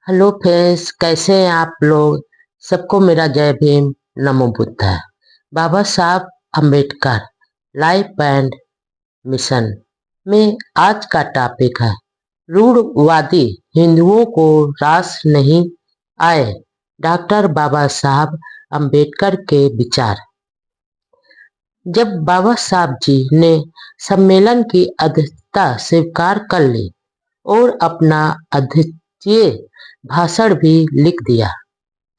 Hello friends, कैसे हैं आप लोग। सबको मेरा जय भीम, नमो बुद्धा। बाबा Saheb Ambedkar life and mission में आज का टॉपिक है रूढ़वादी हिंदुओं को रास नहीं आए, डॉक्टर बाबा साहब अम्बेडकर के विचार। जब बाबा साहब जी ने सम्मेलन की अध्यक्षता स्वीकार कर ली और अपना अध्यक्षीय भाषण भी लिख दिया,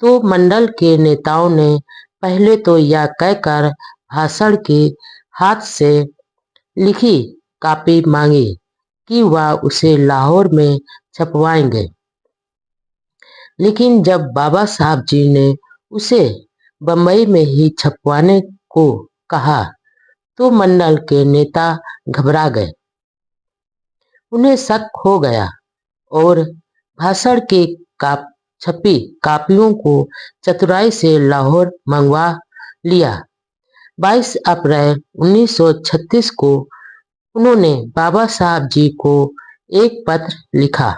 तो मंडल के नेताओं ने पहले तो यह कहकर भाषण की हाथ से लिखी कॉपी मांगी कि वह उसे लाहौर में छपवाएंगे। लेकिन जब बाबा साहब जी ने उसे बम्बई में ही छपवाने को कहा, तो मंडल के नेता घबरा गए। उन्हें शक हो गया और भाषण की छपी कापियों को चतुराई से लाहौर मंगवा लिया। 22 अप्रैल 1936 को उन्होंने बाबा साहब जी को एक पत्र लिखा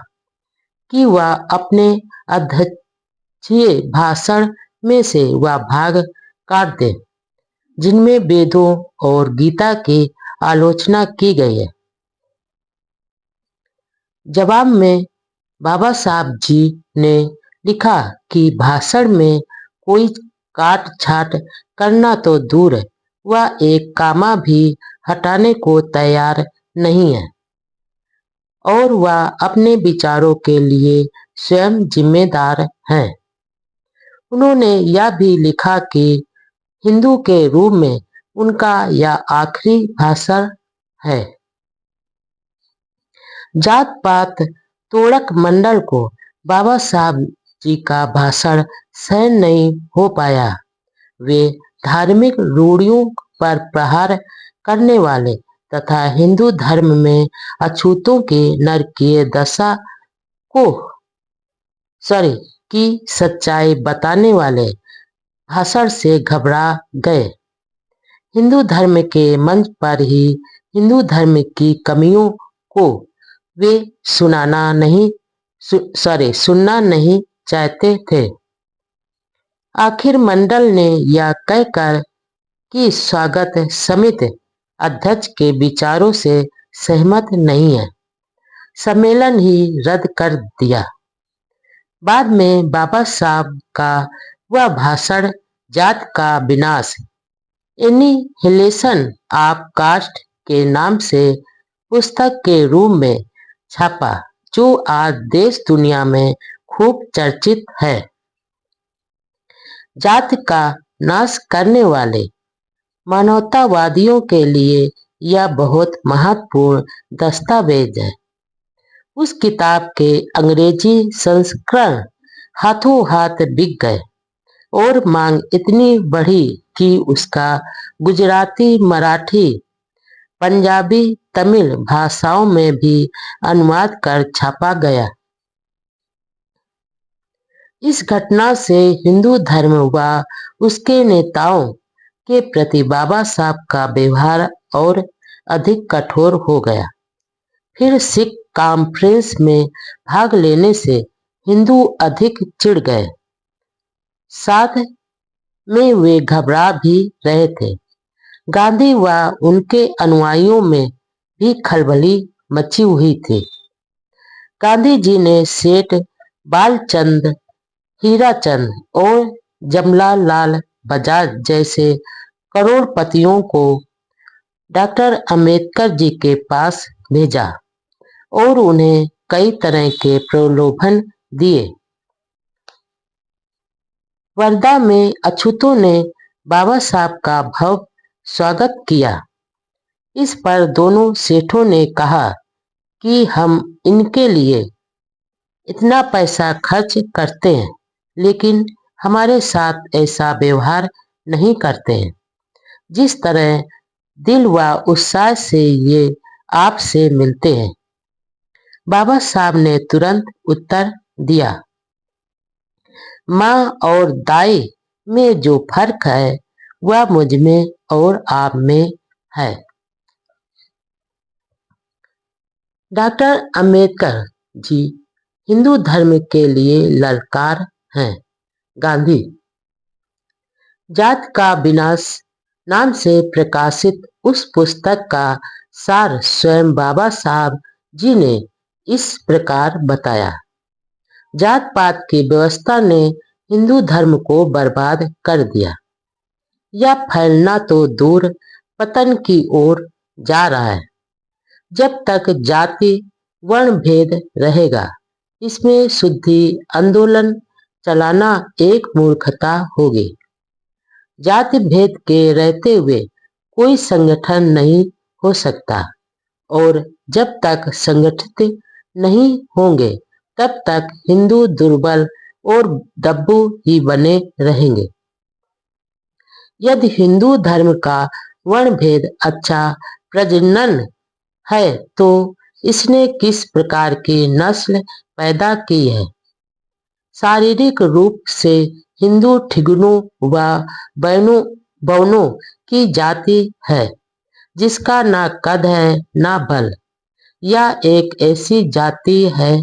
कि वह अपने अध्यक्षीय भाषण में से वह भाग काट दें जिनमें वेदों और गीता की आलोचना की गई है। जवाब में बाबा साहब जी ने लिखा कि भाषण में कोई काट छाट करना तो दूर है, वह एक कामा भी हटाने को तैयार नहीं है और वह अपने विचारों के लिए स्वयं जिम्मेदार हैं। उन्होंने यह भी लिखा कि हिंदू के रूप में उनका यह आखिरी भाषण है। जात पात तोड़क मंडल को बाबा साहब जी का भाषण सहन नहीं हो पाया। वे धार्मिक रूढ़ियों पर प्रहार करने वाले तथा हिंदू धर्म में अछूतों की नरकीय दशा को की सच्चाई बताने वाले भाषण से घबरा गए। हिंदू धर्म के मंच पर ही हिंदू धर्म की कमियों को वे सुनना नहीं चाहते थे। आखिर मंडल ने यह कहकर कि स्वागत समिति अध्यक्ष के विचारों से सहमत नहीं है, सम्मेलन ही रद्द कर दिया। बाद में बाबा साहब का वह भाषण जात का विनाश, एनिहिलेशन ऑफ कास्ट के नाम से पुस्तक के रूप में छापा, जो आज देश दुनिया में खूब चर्चित है। जात का नाश करने वाले मानवतावादियों के लिए यह बहुत महत्वपूर्ण दस्तावेज है। उस किताब के अंग्रेजी संस्करण हाथों हाथ बिक गए और मांग इतनी बढ़ी कि उसका गुजराती, मराठी, पंजाबी, तमिल भाषाओं में भी अनुवाद कर छापा गया। इस घटना से हिंदू धर्म व उसके नेताओं के प्रति बाबा साहब का व्यवहार और अधिक कठोर हो गया। फिर सिख कॉन्फ्रेंस में भाग लेने से हिंदू अधिक चिढ़ गए। साथ में वे घबरा भी रहे थे। गांधी व उनके अनुयायियों में भी खलबली मची हुई थी। गांधी जी ने सेठ बालचंद, हीराचंद और जमनालाल बजाज जैसे करोड़पतियों को डॉक्टर अंबेडकर जी के पास भेजा और उन्हें कई तरह के प्रलोभन दिए। वर्धा में अछूतों ने बाबा साहब का भव्य स्वागत किया। इस पर दोनों सेठों ने कहा कि हम इनके लिए इतना पैसा खर्च करते हैं, लेकिन हमारे साथ ऐसा व्यवहार नहीं करते हैं जिस तरह दिल व उत्साह से ये आपसे मिलते हैं। बाबा साहब ने तुरंत उत्तर दिया, माँ और दाई में जो फर्क है वह मुझ में और आप में है। डॉक्टर अंबेडकर जी हिंदू धर्म के लिए ललकार हैं। गांधी। जात का विनाश नाम से प्रकाशित उस पुस्तक का सार स्वयं बाबा साहब जी ने इस प्रकार बताया। जात पात की व्यवस्था ने हिंदू धर्म को बर्बाद कर दिया। यह फैलना तो दूर पतन की ओर जा रहा है। जब तक जाति वर्ण भेद रहेगा, इसमें शुद्धि आंदोलन चलाना एक मूर्खता होगी। जाति भेद के रहते हुए कोई संगठन नहीं हो सकता, और जब तक संगठित नहीं होंगे तब तक हिंदू दुर्बल और दब्बू ही बने रहेंगे। यदि हिंदू धर्म का वर्ण भेद अच्छा प्रजनन है तो इसने किस प्रकार की नस्ल पैदा की है। शारीरिक रूप से हिंदू ठिगुनों व बौनों की जाति है, जिसका ना कद है ना बल। यह एक ऐसी जाति है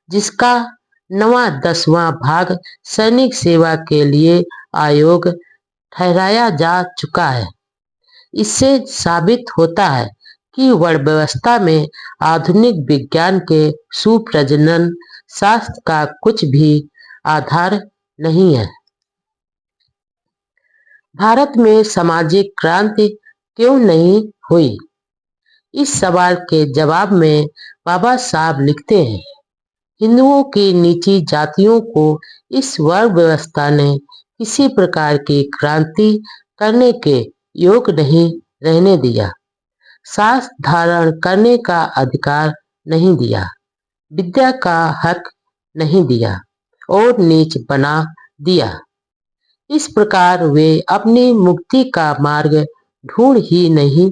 जिसका 9वां-10वां भाग सैनिक सेवा के लिए आयोग ठहराया जा चुका है। इससे साबित होता है कि वर्ण व्यवस्था में आधुनिक विज्ञान के सुप्रजनन शास्त्र का कुछ भी आधार नहीं है। भारत में सामाजिक क्रांति क्यों नहीं हुई? इस सवाल के जवाब में बाबा साहब लिखते हैं, हिंदुओं की नीची जातियों को इस वर्ण व्यवस्था ने किसी प्रकार की क्रांति करने के योग्य नहीं रहने दिया। शास्त्र धारण करने का अधिकार नहीं दिया, विद्या का हक नहीं दिया और नीच बना दिया। इस प्रकार वे अपनी मुक्ति का मार्ग ढूंढ ही नहीं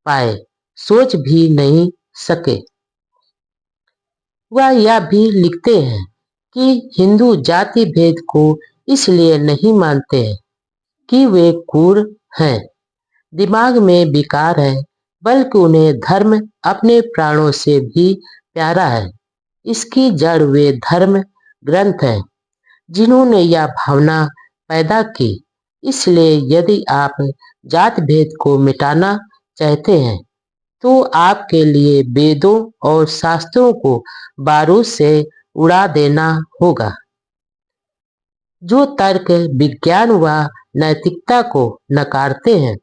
पाए, सोच भी नहीं सके। वह यह भी लिखते हैं कि हिंदू जाति भेद को इसलिए नहीं मानते हैं कि वे क्रूर हैं, दिमाग में विकार है, बल्कि उन्हें धर्म अपने प्राणों से भी प्यारा है। इसकी जड़ वे धर्म ग्रंथ हैं जिन्होंने यह भावना पैदा की। इसलिए यदि आप जात भेद को मिटाना चाहते हैं तो आपके लिए वेदों और शास्त्रों को बारूद से उड़ा देना होगा। जो तर्क विज्ञान व नैतिकता को नकारते हैं,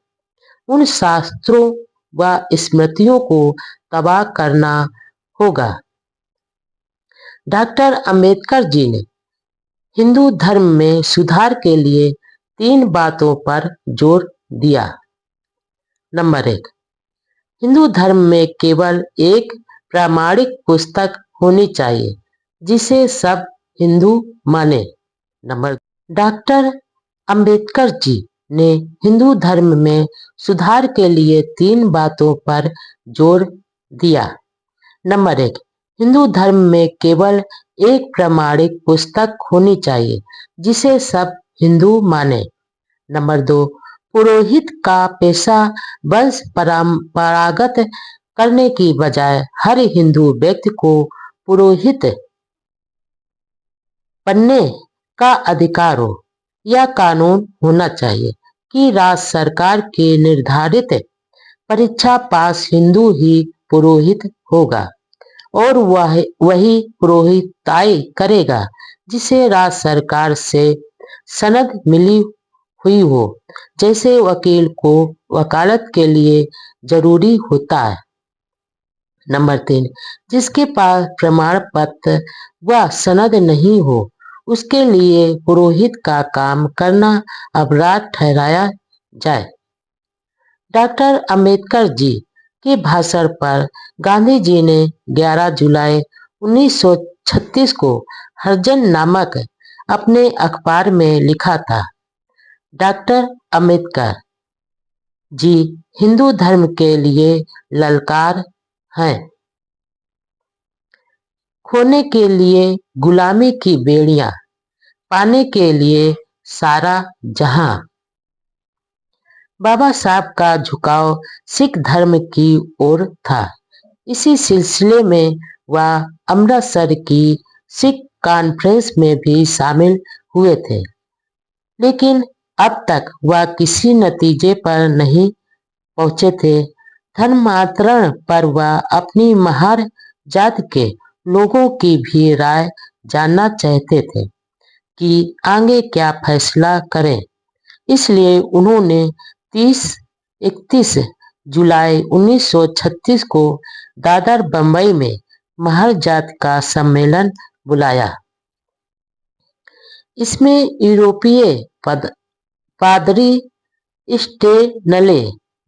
उन शास्त्रों व स्मृतियों को तबाह करना होगा। डॉक्टर अंबेडकर जी ने हिंदू धर्म में सुधार के लिए 3 बातों पर जोर दिया। नंबर 1, हिंदू धर्म में केवल एक प्रामाणिक पुस्तक होनी चाहिए जिसे सब हिंदू माने। नंबर 2, डॉक्टर अंबेडकर जी ने हिंदू धर्म में सुधार के लिए 3 बातों पर जोर दिया। नंबर 1, हिंदू धर्म में केवल एक प्रामाणिक पुस्तक होनी चाहिए जिसे सब हिंदू माने। नंबर 2, पुरोहित का पेशा वंश परंपरागत करने की बजाय हर हिंदू व्यक्ति को पुरोहित बनने का अधिकार हो। यह कानून होना चाहिए कि राज्य सरकार की निर्धारित परीक्षा पास हिंदू ही पुरोहित होगा और वही पुरोहिताई करेगा जिसे राज्य सरकार से सनद मिली हुई हो, जैसे वकील को वकालत के लिए जरूरी होता है। नंबर 3, जिसके पास प्रमाण पत्र व सनद नहीं हो उसके लिए पुरोहित का काम करना अपराध ठहराया जाए। डॉक्टर अंबेडकर जी के भाषण पर गांधी जी ने 11 जुलाई 1936 को हरिजन नामक अपने अखबार में लिखा था, डॉक्टर अंबेडकर जी हिंदू धर्म के लिए ललकार हैं। खोने के लिए गुलामी की बेड़ियां, पाने के लिए सारा जहां। बाबा साहब का झुकाव सिख धर्म की ओर था। इसी सिलसिले में वह अमृतसर की सिख कॉन्फ्रेंस में भी शामिल हुए थे, लेकिन अब तक वह किसी नतीजे पर नहीं पहुंचे थे। धर्मांतरण पर वह अपनी महार जाति के लोगों की भी राय जानना चाहते थे कि आगे क्या फैसला करें। इसलिए उन्होंने 31 जुलाई 1936 को दादर बंबई में महार जाति का सम्मेलन बुलाया। इसमें यूरोपीय पादरी स्टेनले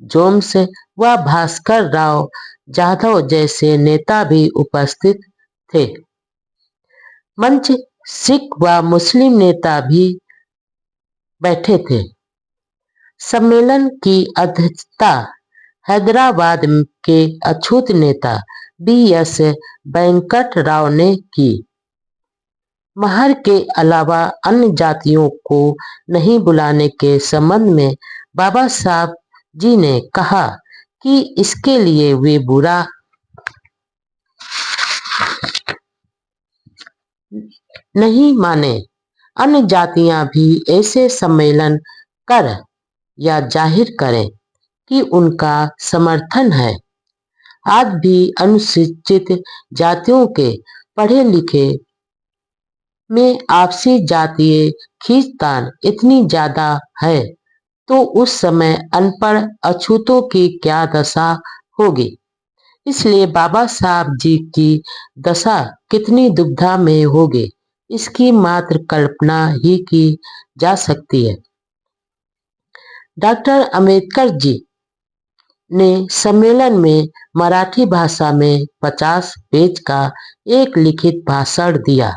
जोन्स व भास्कर राव जाधव जैसे नेता भी उपस्थित थे। मंच सिख व मुस्लिम नेता भी बैठे थे। सम्मेलन की अध्यक्षता हैदराबाद के अछूत नेता बी.एस. वेंकट राव ने की। महार के अलावा अन्य जातियों को नहीं बुलाने के संबंध में बाबा साहब जी ने कहा कि इसके लिए वे बुरा नहीं माने। अन्य जातियां भी ऐसे सम्मेलन कर या जाहिर करें कि उनका समर्थन है। आज भी अनुसूचित जातियों के पढ़े लिखे में आपसी जातीय खींचतान इतनी ज्यादा है, तो उस समय अनपढ़ अछूतों की क्या दशा होगी। इसलिए बाबा साहब जी की दशा कितनी दुविधा में होगी, इसकी मात्र कल्पना ही की जा सकती है। डॉक्टर अम्बेडकर जी ने सम्मेलन में मराठी भाषा में 50 पेज का एक लिखित भाषण दिया।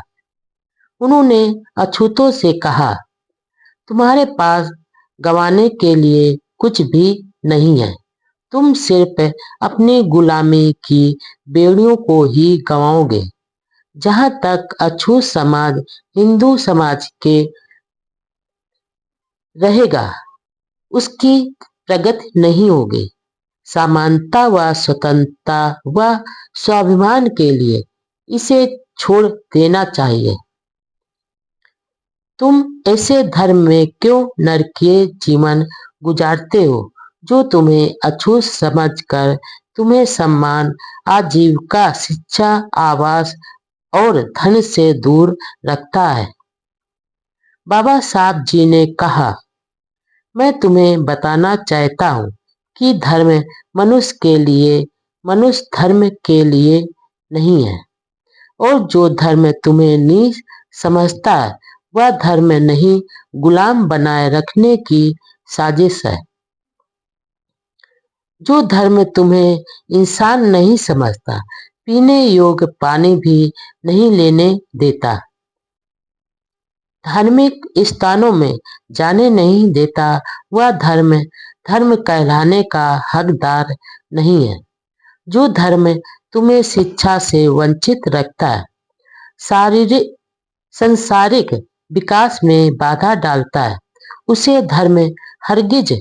उन्होंने अछूतों से कहा, तुम्हारे पास गंवाने के लिए कुछ भी नहीं है। तुम सिर्फ अपनी गुलामी की बेड़ियों को ही गंवाओगे। जहां तक अछूत समाज हिंदू समाज के रहेगा, उसकी प्रगति नहीं होगी। समानता व स्वतंत्रता व स्वाभिमान के लिए इसे छोड़ देना चाहिए। तुम ऐसे धर्म में क्यों नरकीय जीवन गुजारते हो, जो तुम्हें अछूत समझकर तुम्हें सम्मान, आजीविका, शिक्षा, आवास और धन से दूर रखता है। बाबा साहब जी ने कहा, मैं तुम्हें बताना चाहता हूँ कि धर्म मनुष्य के लिए, मनुष्य धर्म के लिए नहीं है, और जो धर्म तुम्हें नीच समझता है वह धर्म नहीं, गुलाम बनाए रखने की साजिश है। जो धर्म तुम्हें इंसान नहीं समझता, पीने योग्य पानी भी नहीं लेने देता, धार्मिक स्थानों में जाने नहीं देता, वह धर्म धर्म कहलाने का हकदार नहीं है। जो धर्म तुम्हें शिक्षा से वंचित रखता है, सांसारिक विकास में बाधा डालता है, उसे धर्म हरगिज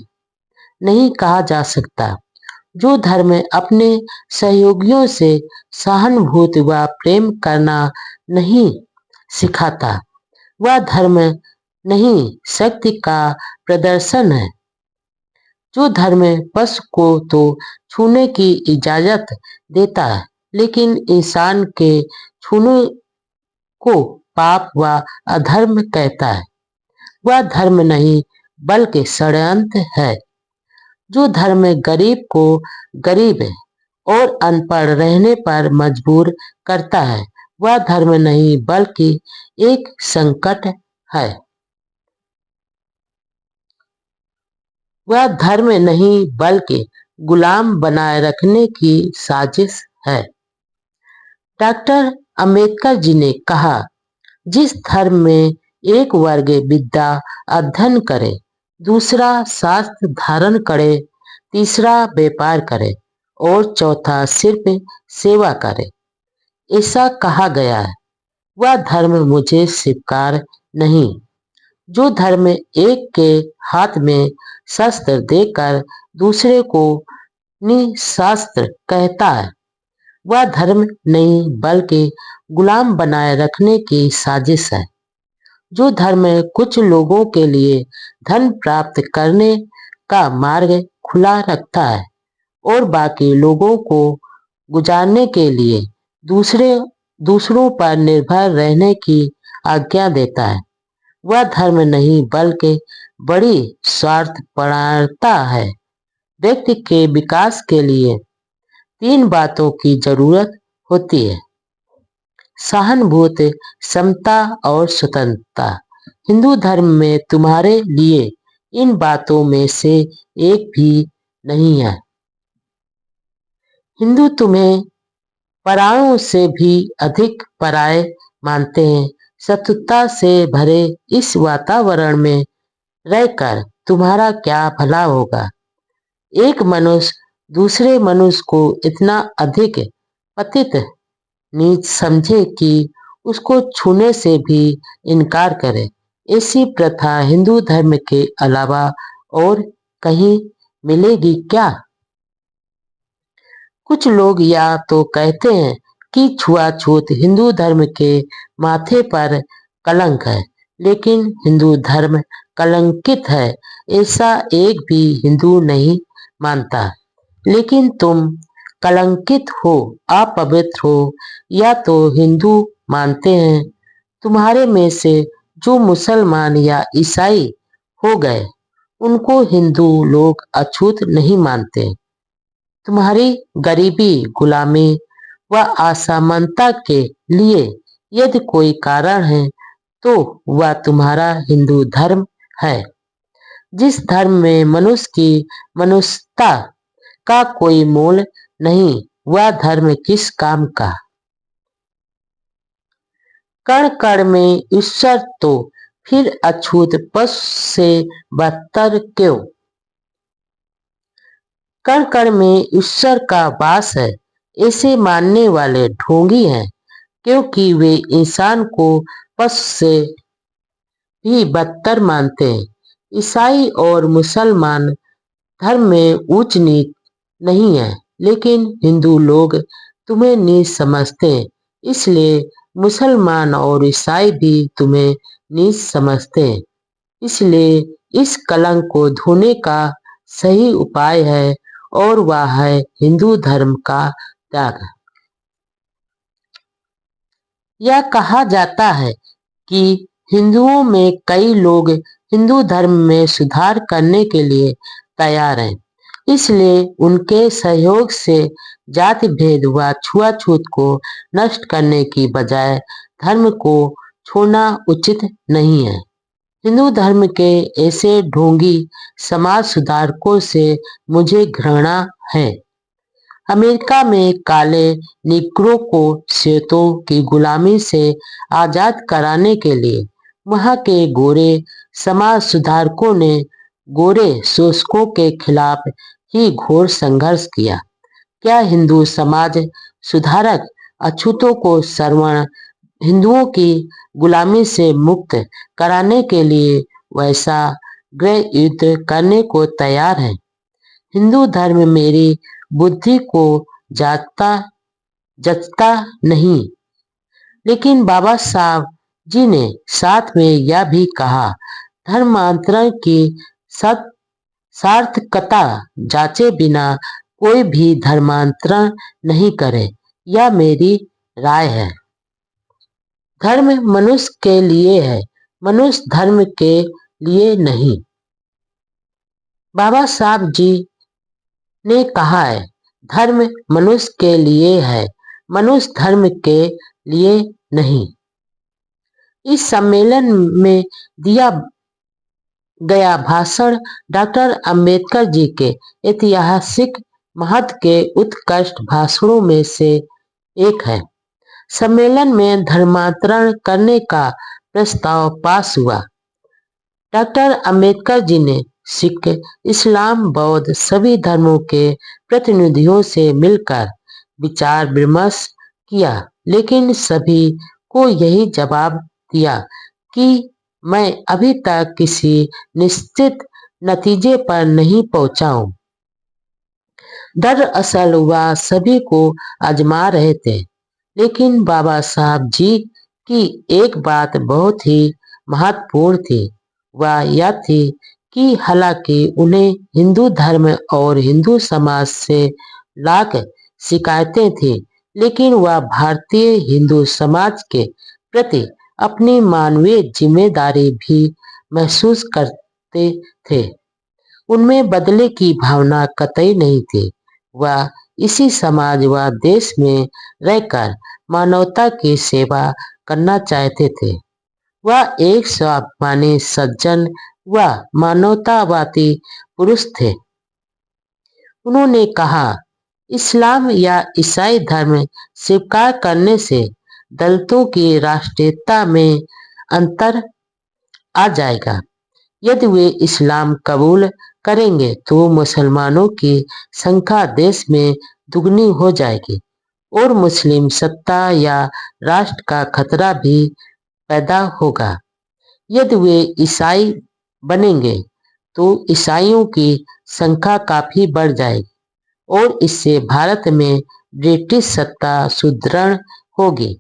नहीं कहा जा सकता। जो धर्म अपने सहयोगियों से सहानुभूति व प्रेम करना नहीं सिखाता, वह धर्म नहीं, शक्ति का प्रदर्शन है। जो धर्म पशु को तो छूने की इजाजत देता है, लेकिन इंसान के छूने को पाप व अधर्म कहता है, वह धर्म नहीं बल्कि षड्यंत्र है। जो धर्म गरीब को गरीब और अनपढ़ रहने पर मजबूर करता है, वह धर्म नहीं बल्कि एक संकट है। वह धर्म नहीं बल्कि गुलाम बनाए रखने की साजिश है। डॉक्टर अम्बेडकर जी ने कहा, जिस धर्म में एक वर्ग विद्या अध्ययन करे, दूसरा शास्त्र धारण करे, तीसरा व्यापार करे और चौथा सिर्फ सेवा करे, ऐसा कहा गया है, वह धर्म मुझे स्वीकार नहीं। जो धर्म एक के हाथ में शस्त्र देकर दूसरे को निशस्त्र कहता है, वह धर्म नहीं बल्कि गुलाम बनाए रखने की साजिश है। जो धर्म कुछ लोगों के लिए धन प्राप्त करने का मार्ग खुला रखता है और बाकी लोगों को गुजारने के लिए दूसरों पर निर्भर रहने की आज्ञा देता है, वह धर्म नहीं बल्कि बड़ी स्वार्थपरता है। व्यक्ति के विकास के लिए 3 बातों की जरूरत होती है: सहानुभूति, समता और स्वतंत्रता। हिंदू धर्म में तुम्हारे लिए इन बातों में से एक भी नहीं है। हिंदू तुम्हें परायों से भी अधिक पराये मानते हैं। शत्रुता से भरे इस वातावरण में रहकर तुम्हारा क्या भला होगा? एक मनुष्य दूसरे मनुष्य को इतना अधिक पतित नीच समझे कि उसको छूने से भी इनकार करे, ऐसी प्रथा हिंदू धर्म के अलावा और कहीं मिलेगी क्या? कुछ लोग या तो कहते हैं कि छुआछूत हिंदू धर्म के माथे पर कलंक है, लेकिन हिंदू धर्म कलंकित है ऐसा एक भी हिंदू नहीं मानता। लेकिन तुम कलंकित हो, अपवित्र हो, या तो हिंदू मानते हैं। तुम्हारे में से जो मुसलमान या ईसाई हो गए, उनको हिंदू लोग अछूत नहीं मानते। तुम्हारी गरीबी, गुलामी व असमानता के लिए यदि कोई कारण है, तो वह तुम्हारा हिंदू धर्म है। जिस धर्म में मनुष्य की मनुष्यता का कोई मोल नहीं, वह धर्म किस काम का? कण कण में ईश्वर, तो फिर अछूत पशु से बदतर क्यों? कण कण में ईश्वर का वास है, ऐसे मानने वाले ढोंगी हैं, क्योंकि वे इंसान को पशु से भी बदतर मानते हैं। ईसाई और मुसलमान धर्म में ऊंच नीच नहीं है, लेकिन हिंदू लोग तुम्हें नीच समझते हैं, इसलिए मुसलमान और ईसाई भी तुम्हें नीच समझते हैं। इसलिए इस कलंक को धोने का सही उपाय है, और वह है हिंदू धर्म का त्याग। यह कहा जाता है कि हिंदुओं में कई लोग हिंदू धर्म में सुधार करने के लिए तैयार हैं, इसलिए उनके सहयोग से जाति भेद व छुआछूत को नष्ट करने की बजाय धर्म को छोड़ना उचित नहीं है। हिंदू धर्म के ऐसे ढोंगी समाज सुधारकों से मुझे घृणा है। अमेरिका में काले निग्रो को श्वेतों की गुलामी से आजाद कराने के लिए वहां के गोरे समाज सुधारकों ने गोरे शोषकों के खिलाफ ही घोर संघर्ष किया। क्या हिंदू समाज सुधारक अछूतों को श्रवण हिंदुओं की गुलामी से मुक्त कराने के लिए वैसा गृह युद्ध करने को तैयार है? हिंदू धर्म मेरी बुद्धि को जचता नहीं, लेकिन बाबा साहब जी ने साथ में यह भी कहा, धर्मांतरण की सार्थकता जांचे बिना कोई भी धर्मांतरण नहीं करे। यह मेरी राय है। धर्म मनुष्य के लिए है, मनुष्य धर्म के लिए नहीं। बाबा साहब जी ने कहा है, धर्म मनुष्य के लिए है, मनुष्य धर्म के लिए नहीं। इस सम्मेलन में दिया गया भाषण डॉक्टर अंबेडकर जी के ऐतिहासिक महत्व के उत्कृष्ट भाषणों में से एक है। सम्मेलन में धर्मांतरण करने का प्रस्ताव पास हुआ। डॉक्टर अंबेडकर जी ने सिख, इस्लाम, बौद्ध सभी धर्मों के प्रतिनिधियों से मिलकर विचार विमर्श किया, लेकिन सभी को यही जवाब दिया कि मैं अभी तक किसी निश्चित नतीजे पर नहीं पहुंचा हूं। दरअसल वह सभी को आजमा रहे थे। लेकिन बाबा साहब जी की एक बात बहुत ही महत्वपूर्ण थी। वह यह थी कि हालांकि उन्हें हिंदू धर्म और हिंदू समाज से लाख शिकायतें थी, लेकिन वह भारतीय हिंदू समाज के प्रति अपनी मानवीय जिम्मेदारी भी महसूस करते थे। उनमें बदले की भावना कतई नहीं थी। वह इसी समाज व देश में रहकर मानवता की सेवा करना चाहते थे। वह एक स्वाभिमानी सज्जन व मानवतावादी पुरुष थे। उन्होंने कहा, इस्लाम या ईसाई धर्म स्वीकार करने से दलितों की राष्ट्रीयता में अंतर आ जाएगा। यदि वे इस्लाम कबूल करेंगे तो मुसलमानों की संख्या देश में दुगनी हो जाएगी और मुस्लिम सत्ता या राष्ट्र का खतरा भी पैदा होगा। यदि वे ईसाई बनेंगे तो ईसाइयों की संख्या काफी बढ़ जाएगी और इससे भारत में ब्रिटिश सत्ता सुदृढ़ होगी।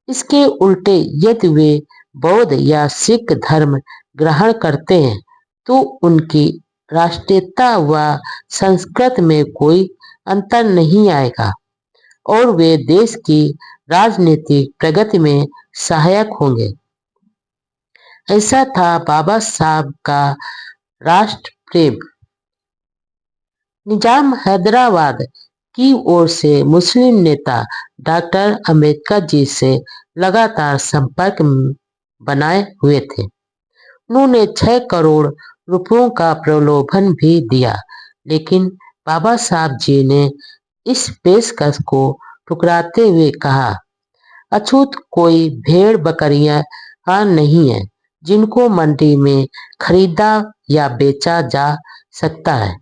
इसके उल्टे यदि वे बौद्ध या सिख धर्म ग्रहण करते हैं तो उनकी राष्ट्रीयता व संस्कृति में कोई अंतर नहीं आएगा और वे देश की राजनीतिक प्रगति में सहायक होंगे। ऐसा था बाबा साहब का राष्ट्र प्रेम। निजाम हैदराबाद की ओर से मुस्लिम नेता डॉक्टर अंबेडकर जी से लगातार संपर्क बनाए हुए थे। उन्होंने 6 करोड़ रुपयों का प्रलोभन भी दिया, लेकिन बाबा साहब जी ने इस पेशकश को ठुकराते हुए कहा, अछूत कोई भेड़ बकरियां नहीं है जिनको मंडी में खरीदा या बेचा जा सकता है।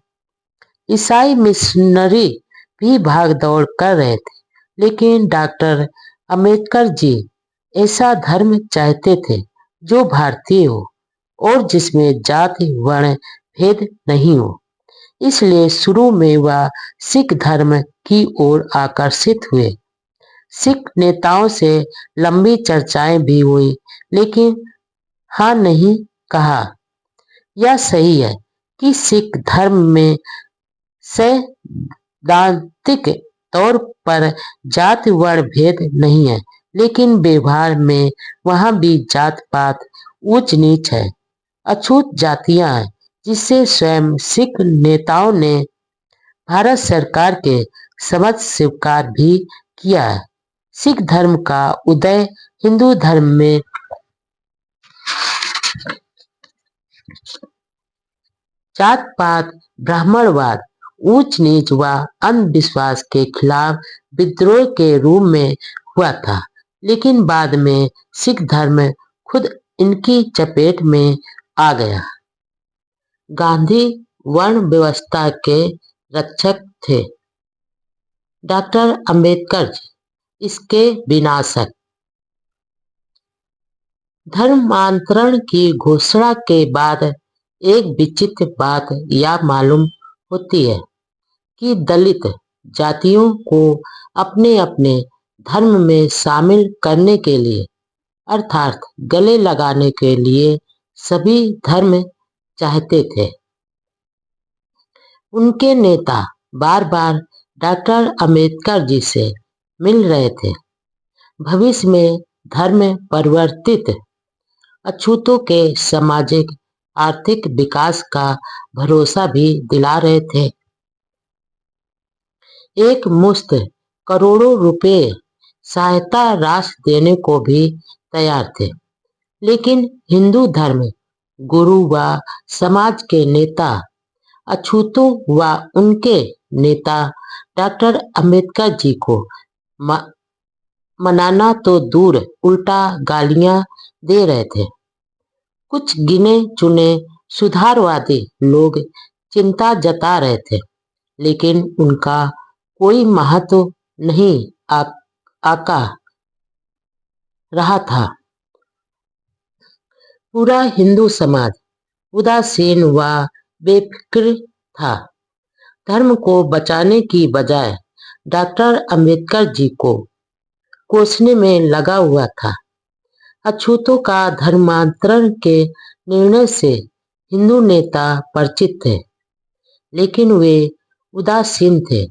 ईसाई मिशनरी भी भाग दौड़ कर रहे थे, लेकिन डॉक्टर अंबेडकर जी ऐसा धर्म चाहते थे जो भारतीय हो और जिसमें जाति वर्ण भेद नहीं हो। इसलिए शुरू में वह सिख धर्म की ओर आकर्षित हुए। सिख नेताओं से लंबी चर्चाएं भी हुई, लेकिन हाँ नहीं कहा। यह सही है कि सिख धर्म में सैद्धांतिक तौर पर जाति वर्ण भेद नहीं है, लेकिन व्यवहार में वहां भी जात पात ऊंच नीच है, अछूत जातियां हैं, जिससे स्वयं सिख नेताओं ने भारत सरकार के समक्ष स्वीकार भी किया है। सिख धर्म का उदय हिंदू धर्म में जात पात, ब्राह्मणवाद, ऊंच नीच व अंधविश्वास के खिलाफ विद्रोह के रूप में हुआ था, लेकिन बाद में सिख धर्म खुद इनकी चपेट में आ गया। गांधी वर्ण व्यवस्था के रक्षक थे, डॉक्टर अंबेडकर इसके विनाशक। धर्मांतरण की घोषणा के बाद एक विचित्र बात यह मालूम होती है कि दलित जातियों को अपने अपने धर्म में शामिल करने के लिए अर्थात गले लगाने के लिए सभी धर्म चाहते थे। उनके नेता बार बार डॉक्टर अंबेडकर जी से मिल रहे थे, भविष्य में धर्म परिवर्तित अछूतों के सामाजिक आर्थिक विकास का भरोसा भी दिला रहे थे। एक मुश्त करोड़ों रुपए सहायता राशि देने को भी तैयार थे, लेकिन हिंदू धर्म गुरु व समाज के नेता अछूतों व उनके नेता डॉक्टर अंबेडकर जी को मनाना तो दूर उल्टा गालियां दे रहे थे। कुछ गिने चुने सुधारवादी लोग चिंता जता रहे थे, लेकिन उनका कोई महत्व नहीं आका रहा था। पूरा हिंदू समाज उदासीन व बेफिक्र था। धर्म को बचाने की बजाय डॉक्टर अंबेडकर जी को कोसने में लगा हुआ था। अछूतों का धर्मांतरण के निर्णय से हिंदू नेता परिचित थे, लेकिन वे उदासीन थे।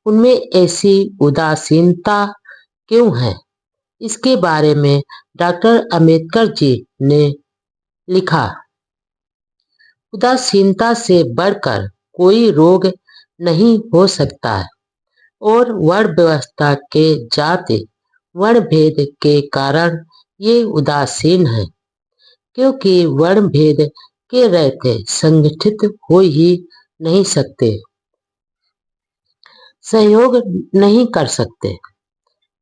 उनमें ऐसी उदासीनता क्यों है, इसके बारे में डॉक्टर अंबेडकर जी ने लिखा, उदासीनता से बढ़कर कोई रोग नहीं हो सकता है और वर्ण व्यवस्था के जाति वर्ण भेद के कारण ये उदासीन है, क्योंकि वर्ण भेद के रहते संगठित हो ही नहीं सकते, सहयोग नहीं कर सकते।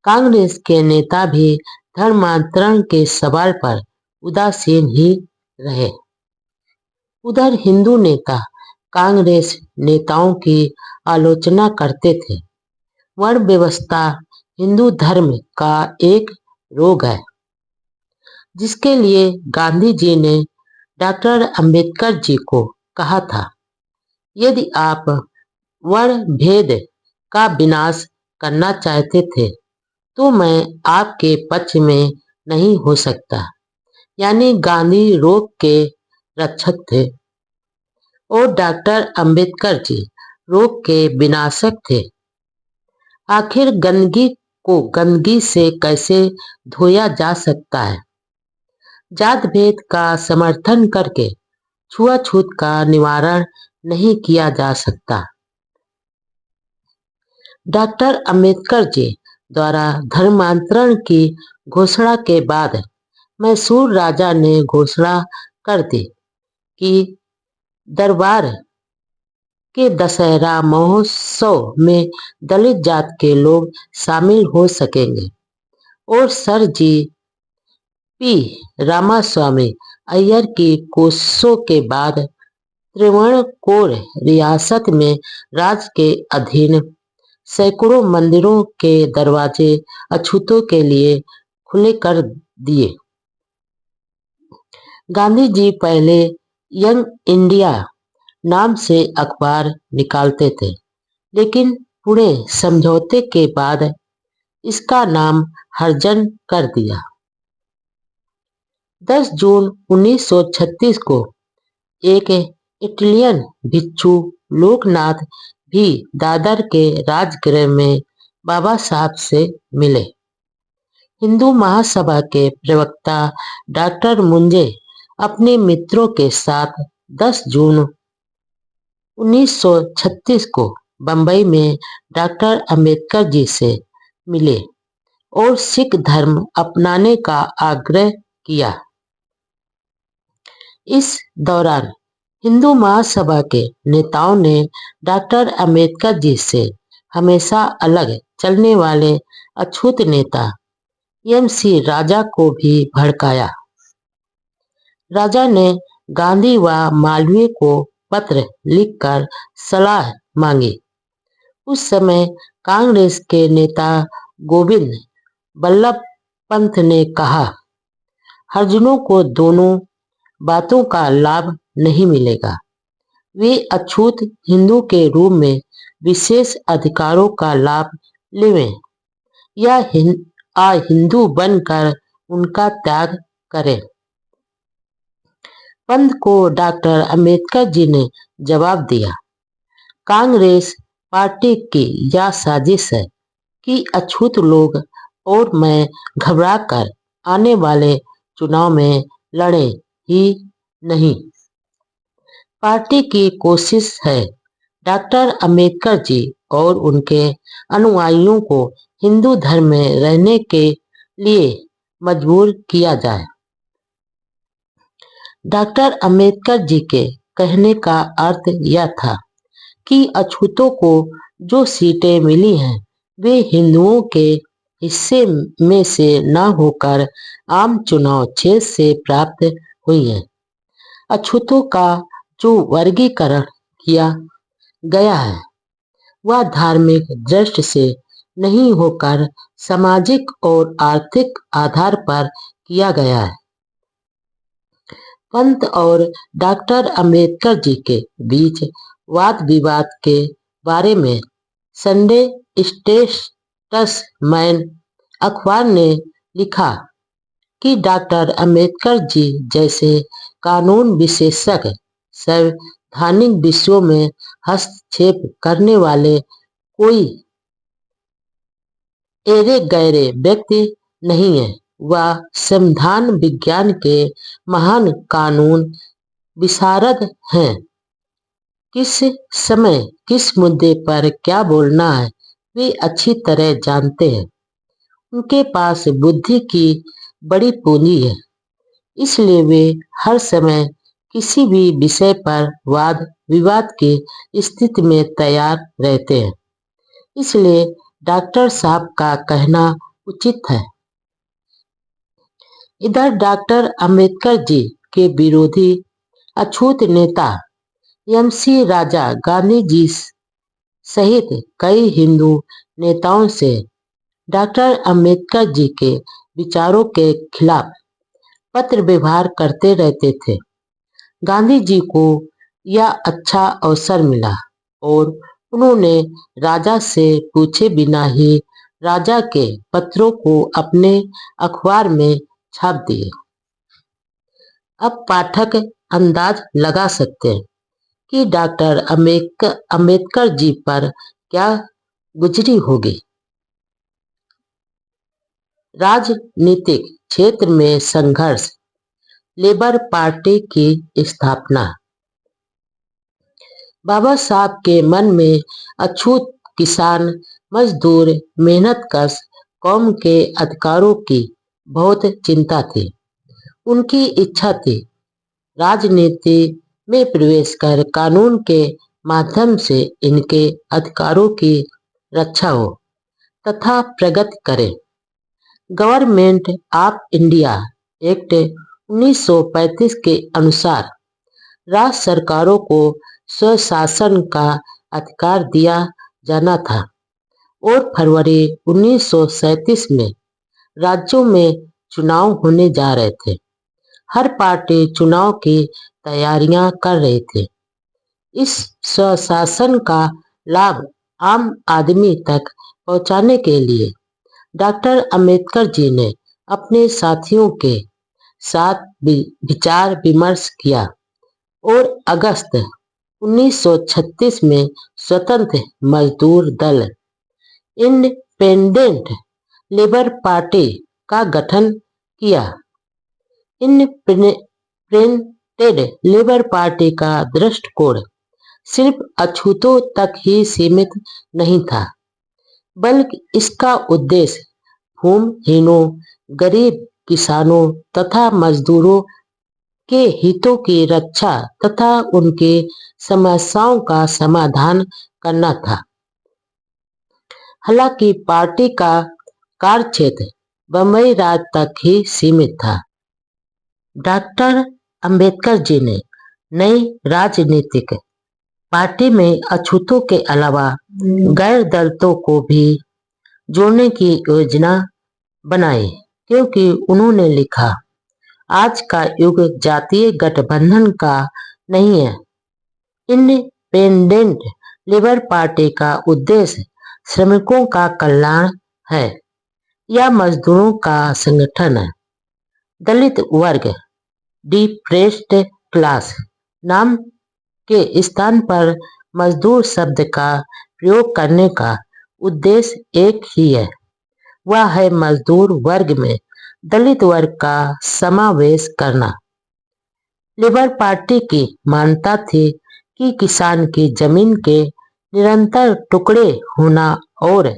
कांग्रेस के नेता भी धर्मांतरण के सवाल पर उदासीन ही रहे। उधर हिंदू नेता कांग्रेस नेताओं की आलोचना करते थे। वर्ण व्यवस्था हिंदू धर्म का एक रोग है, जिसके लिए गांधी जी ने डॉक्टर अंबेडकर जी को कहा था, यदि आप वर्ण भेद का विनाश करना चाहते थे तो मैं आपके पक्ष में नहीं हो सकता। यानी गांधी रोग के रक्षक थे और डॉक्टर अंबेडकर जी रोग के विनाशक थे। आखिर गंदगी को गंदगी से कैसे धोया जा सकता है? जात भेद का समर्थन करके छुआछूत का निवारण नहीं किया जा सकता। डॉक्टर अंबेडकर जी द्वारा धर्मांतरण की घोषणा के बाद मैसूर राजा ने घोषणा कर दी कि दरबार के दशहरा महोत्सव में दलित जात के लोग शामिल हो सकेंगे और sir G P Ramaswami Iyer की कोशिशों के बाद त्रिवणकोर रियासत में राज के अधीन सैकड़ों मंदिरों के दरवाजे अछूतों के लिए खुले कर दिए। गांधी जी पहले यंग इंडिया नाम से अखबार निकालते थे, लेकिन पुणे समझौते के बाद इसका नाम हरिजन कर दिया। 10 जून 1936 को एक इटालियन भिक्षु लोकनाथ भी दादर के राजगृह में बाबा साहब से मिले। हिंदू महासभा के प्रवक्ता डॉक्टर मुंजे अपने मित्रों के साथ 10 जून 1936 को बंबई में डॉक्टर अंबेडकर जी से मिले और सिख धर्म अपनाने का आग्रह किया। इस दौरान हिंदू महासभा के नेताओं ने डॉक्टर अंबेडकर जी से हमेशा अलग चलने वाले अछूत नेता एम.सी. राजा को भी भड़काया। राजा ने गांधी व मालवीय को पत्र लिखकर सलाह मांगी। उस समय कांग्रेस के नेता गोविंद बल्लभ पंत ने कहा, हरिजनों को दोनों बातों का लाभ नहीं मिलेगा। वे अछूत हिंदू के रूप में विशेष अधिकारों का लाभ लेवें या हिंदू बनकर उनका त्याग करें। पंत को डॉक्टर अंबेडकर जी ने जवाब दिया, कांग्रेस पार्टी की यह साजिश है कि अछूत लोग और मैं घबराकर आने वाले चुनाव में लड़े ही नहीं। पार्टी की कोशिश है डॉक्टर अंबेडकर जी और उनके अनुयायियों को हिंदू धर्म में रहने के लिए मजबूर किया जाए। डॉक्टर अंबेडकर जी के कहने का अर्थ यह था कि अछूतों को जो सीटें मिली हैं वे हिंदुओं के हिस्से में से न होकर आम चुनाव क्षेत्र से प्राप्त हुई हैं। अछूतों का जो वर्गीकरण किया गया है वह धार्मिक दृष्टि से नहीं होकर सामाजिक और आर्थिक आधार पर किया गया है। पंत और डॉक्टर अंबेडकर जी के बीच वाद विवाद के बारे में संडे स्टेट्समैन अखबार ने लिखा कि डॉक्टर अंबेडकर जी जैसे कानून विशेषज्ञ संवैधानिक विषयों में हस्तक्षेप करने वाले कोई एरे गैरे व्यक्ति नहीं है। वह संविधान विज्ञान के महान कानून विशारद हैं। किस समय किस मुद्दे पर क्या बोलना है वे अच्छी तरह जानते हैं। उनके पास बुद्धि की बड़ी पूंजी है, इसलिए वे हर समय किसी भी विषय पर वाद विवाद की स्थिति में तैयार रहते हैं। इसलिए डॉक्टर साहब का कहना उचित है। इधर डॉक्टर अंबेडकर जी के विरोधी अछूत नेता एम.सी. राजा गांधी जी सहित कई हिंदू नेताओं से डॉक्टर अंबेडकर जी के विचारों के खिलाफ पत्र व्यवहार करते रहते थे। गांधी जी को यह अच्छा अवसर मिला और उन्होंने राजा से पूछे बिना ही राजा के पत्रों को अपने अखबार में छाप दिए। अब पाठक अंदाज लगा सकते हैं कि डॉक्टर अंबेडकर जी पर क्या गुजरी होगी। राजनीतिक क्षेत्र में संघर्ष, लेबर पार्टी की स्थापना। बाबा साहब के मन में अछूत किसान, मजदूर, मेहनतकश कौम के अधिकारों की बहुत चिंता थी। उनकी इच्छा थी राजनीति में प्रवेश कर कानून के माध्यम से इनके अधिकारों की रक्षा हो तथा प्रगति करे। गवर्नमेंट ऑफ इंडिया एक्ट 1935 के अनुसार राज्य सरकारों को स्वशासन का अधिकार दिया जाना था और फरवरी 1937 में राज्यों में चुनाव होने जा रहे थे। हर पार्टी चुनाव की तैयारियां कर रही थी। इस स्वशासन का लाभ आम आदमी तक पहुंचाने के लिए डॉक्टर अंबेडकर जी ने अपने साथियों के साथ विचार विमर्श किया और अगस्त 1936 में स्वतंत्र मजदूर दल इंडिपेंडेंट लेबर पार्टी का गठन किया। इंडिपेंडेंट लेबर पार्टी का दृष्टिकोण सिर्फ अछूतों तक ही सीमित नहीं था, बल्कि इसका उद्देश्य भूमिहीनों, गरीब किसानों तथा मजदूरों के हितों की रक्षा तथा उनकी समस्याओं का समाधान करना था। हालांकि पार्टी का कार्यक्षेत्र बंबई राज तक ही सीमित था। डॉक्टर अंबेडकर जी ने नई राजनीतिक पार्टी में अछूतों के अलावा गैर दलितों को भी जोड़ने की योजना बनाई, क्योंकि उन्होंने लिखा, आज का युग जातीय गठबंधन का नहीं है। इंडिपेंडेंट लेबर पार्टी का उद्देश्य श्रमिकों का कल्याण है या मजदूरों का संगठन है। दलित वर्ग डिप्रेस्ड क्लास नाम के स्थान पर मजदूर शब्द का प्रयोग करने का उद्देश्य एक ही है, वह है मजदूर वर्ग में दलित वर्ग का समावेश करना। लेबर पार्टी की मान्यता थी कि किसान की जमीन के निरंतर टुकड़े होना और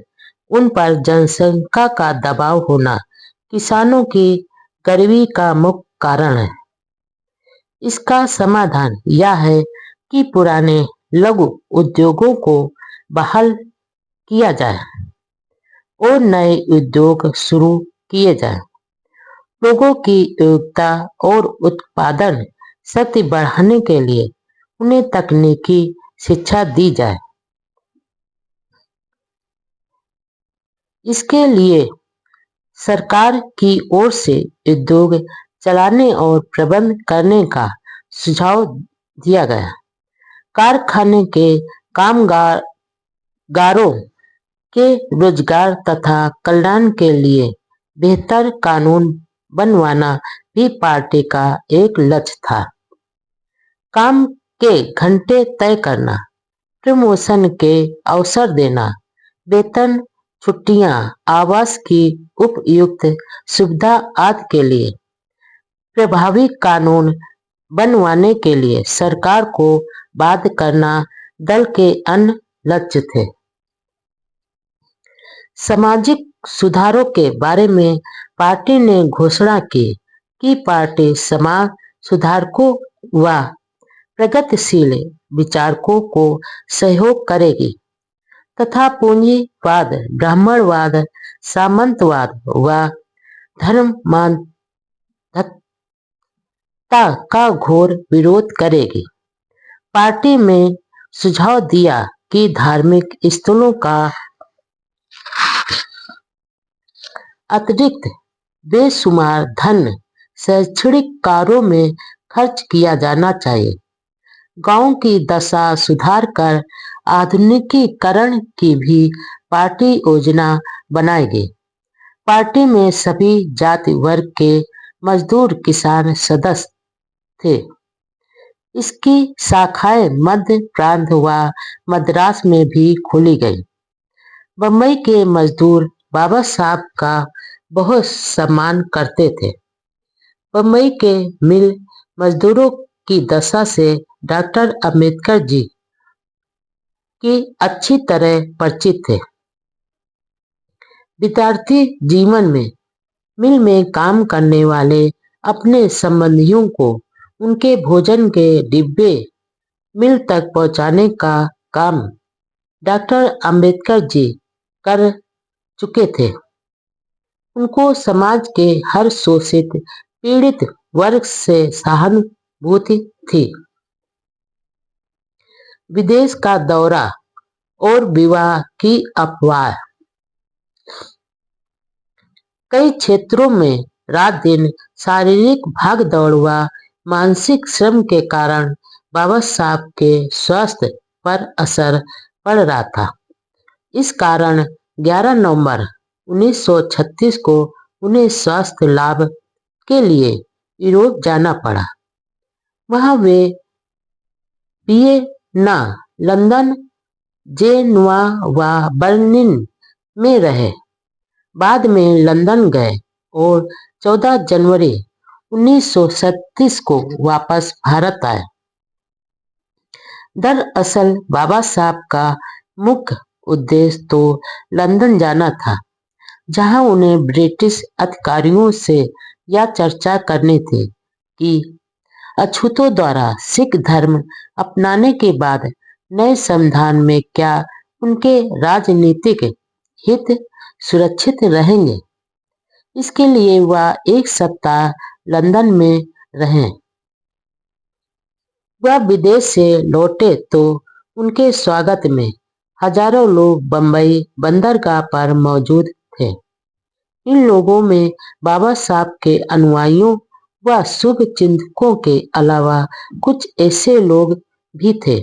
उन पर जनसंख्या का दबाव होना किसानों की गरीबी का मुख्य कारण है। इसका समाधान यह है कि पुराने लघु उद्योगों को बहाल किया जाए और नए उद्योग शुरू किए जाएं। लोगों की योग्यता और उत्पादन शक्ति बढ़ाने के लिए उन्हें तकनीकी शिक्षा दी जाए। इसके लिए सरकार की ओर से उद्योग चलाने और प्रबंध करने का सुझाव दिया गया। कारखाने के कामगारों के रोजगार तथा कल्याण के लिए बेहतर कानून बनवाना भी पार्टी का एक लक्ष्य था। काम के घंटे तय करना, प्रमोशन के अवसर देना, वेतन, छुट्टियां, आवास की उपयुक्त सुविधा आदि के लिए प्रभावी कानून बनवाने के लिए सरकार को बाध्य करना दल के अन्य लक्ष्य थे। सामाजिक सुधारों के बारे में पार्टी ने घोषणा की कि पार्टी समाज सुधारकों व प्रगतिशील विचारकों को सहयोग करेगी तथा पूंजीवाद, ब्राह्मणवाद, सामंतवाद व धर्मांधता का घोर विरोध करेगी। पार्टी में सुझाव दिया कि धार्मिक स्थलों का अतिरिक्त बेशुमार धन शैक्षणिक कार्यों में खर्च किया जाना चाहिए। गांव की दशा सुधार कर आधुनिकीकरण की भी पार्टी योजना बनाएगी। पार्टी में सभी जाति वर्ग के मजदूर किसान सदस्य थे। इसकी शाखाएं मध्य प्रांत व मद्रास में भी खोली गई। बम्बई के मजदूर बाबा साहब का बहुत सम्मान करते थे। बम्बई के मिल मजदूरों की दशा से डॉक्टर अंबेडकर जी की अच्छी तरह परिचित थे। विद्यार्थी जीवन में मिल में काम करने वाले अपने संबंधियों को उनके भोजन के डिब्बे मिल तक पहुंचाने का काम डॉक्टर अंबेडकर जी कर चुके थे। उनको समाज के हर शोषित पीड़ित वर्ग से सहानुभूति थी। विदेश का दौरा और विवाह की अफवाह। कई क्षेत्रों में रात दिन शारीरिक भागदौड़ व मानसिक श्रम के कारण बाबा साहब के स्वास्थ्य पर असर पड़ रहा था। इस कारण 11 नवंबर 1936 को उन्हें स्वास्थ्य लाभ के लिए यूरोप जाना पड़ा। वहां वे वियना, लंदन, जेनुआ व बर्लिन में रहे। बाद में लंदन गए और 14 जनवरी 1937 को वापस भारत आए। दरअसल बाबा साहब का मुख्य उद्देश्य तो लंदन जाना था, जहां उन्हें ब्रिटिश अधिकारियों से यह चर्चा करनी थी कि अछूतों द्वारा सिख धर्म अपनाने के बाद नए संविधान में क्या उनके राजनीतिक हित सुरक्षित रहेंगे। इसके लिए वह 1 सप्ताह लंदन में रहे। वह विदेश से लौटे तो उनके स्वागत में हजारों लोग बम्बई बंदरगाह पर मौजूद थे। इन लोगों में बाबा साहब के अनुयायियों व शुभ चिंतकों के अलावा कुछ ऐसे लोग भी थे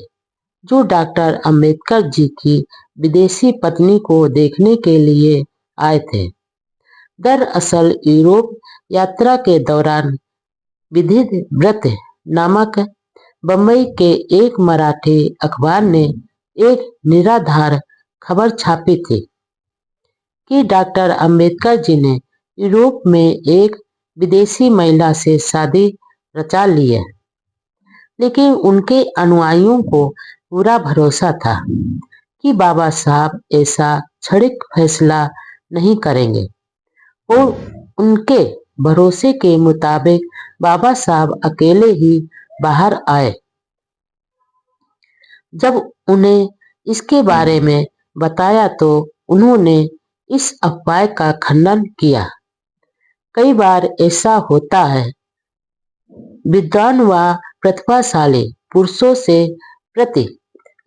जो डॉक्टर अंबेडकर जी की विदेशी पत्नी को देखने के लिए आए थे। दरअसल यूरोप यात्रा के दौरान विधित व्रत नामक बम्बई के एक मराठी अखबार ने एक निराधार खबर छापी थी कि डॉक्टर अंबेडकर जी ने यूरोप में एक विदेशी महिला से शादी रचा ली है। लेकिन उनके अनुयायियों को पूरा भरोसा था कि बाबा साहब ऐसा क्षणिक फैसला नहीं करेंगे और उनके भरोसे के मुताबिक बाबा साहब अकेले ही बाहर आए। जब उन्हें इसके बारे में बताया तो उन्होंने इस अफवाह का खंडन किया। कई बार ऐसा होता है, विद्वान व प्रतिभाशाली पुरुषों से प्रति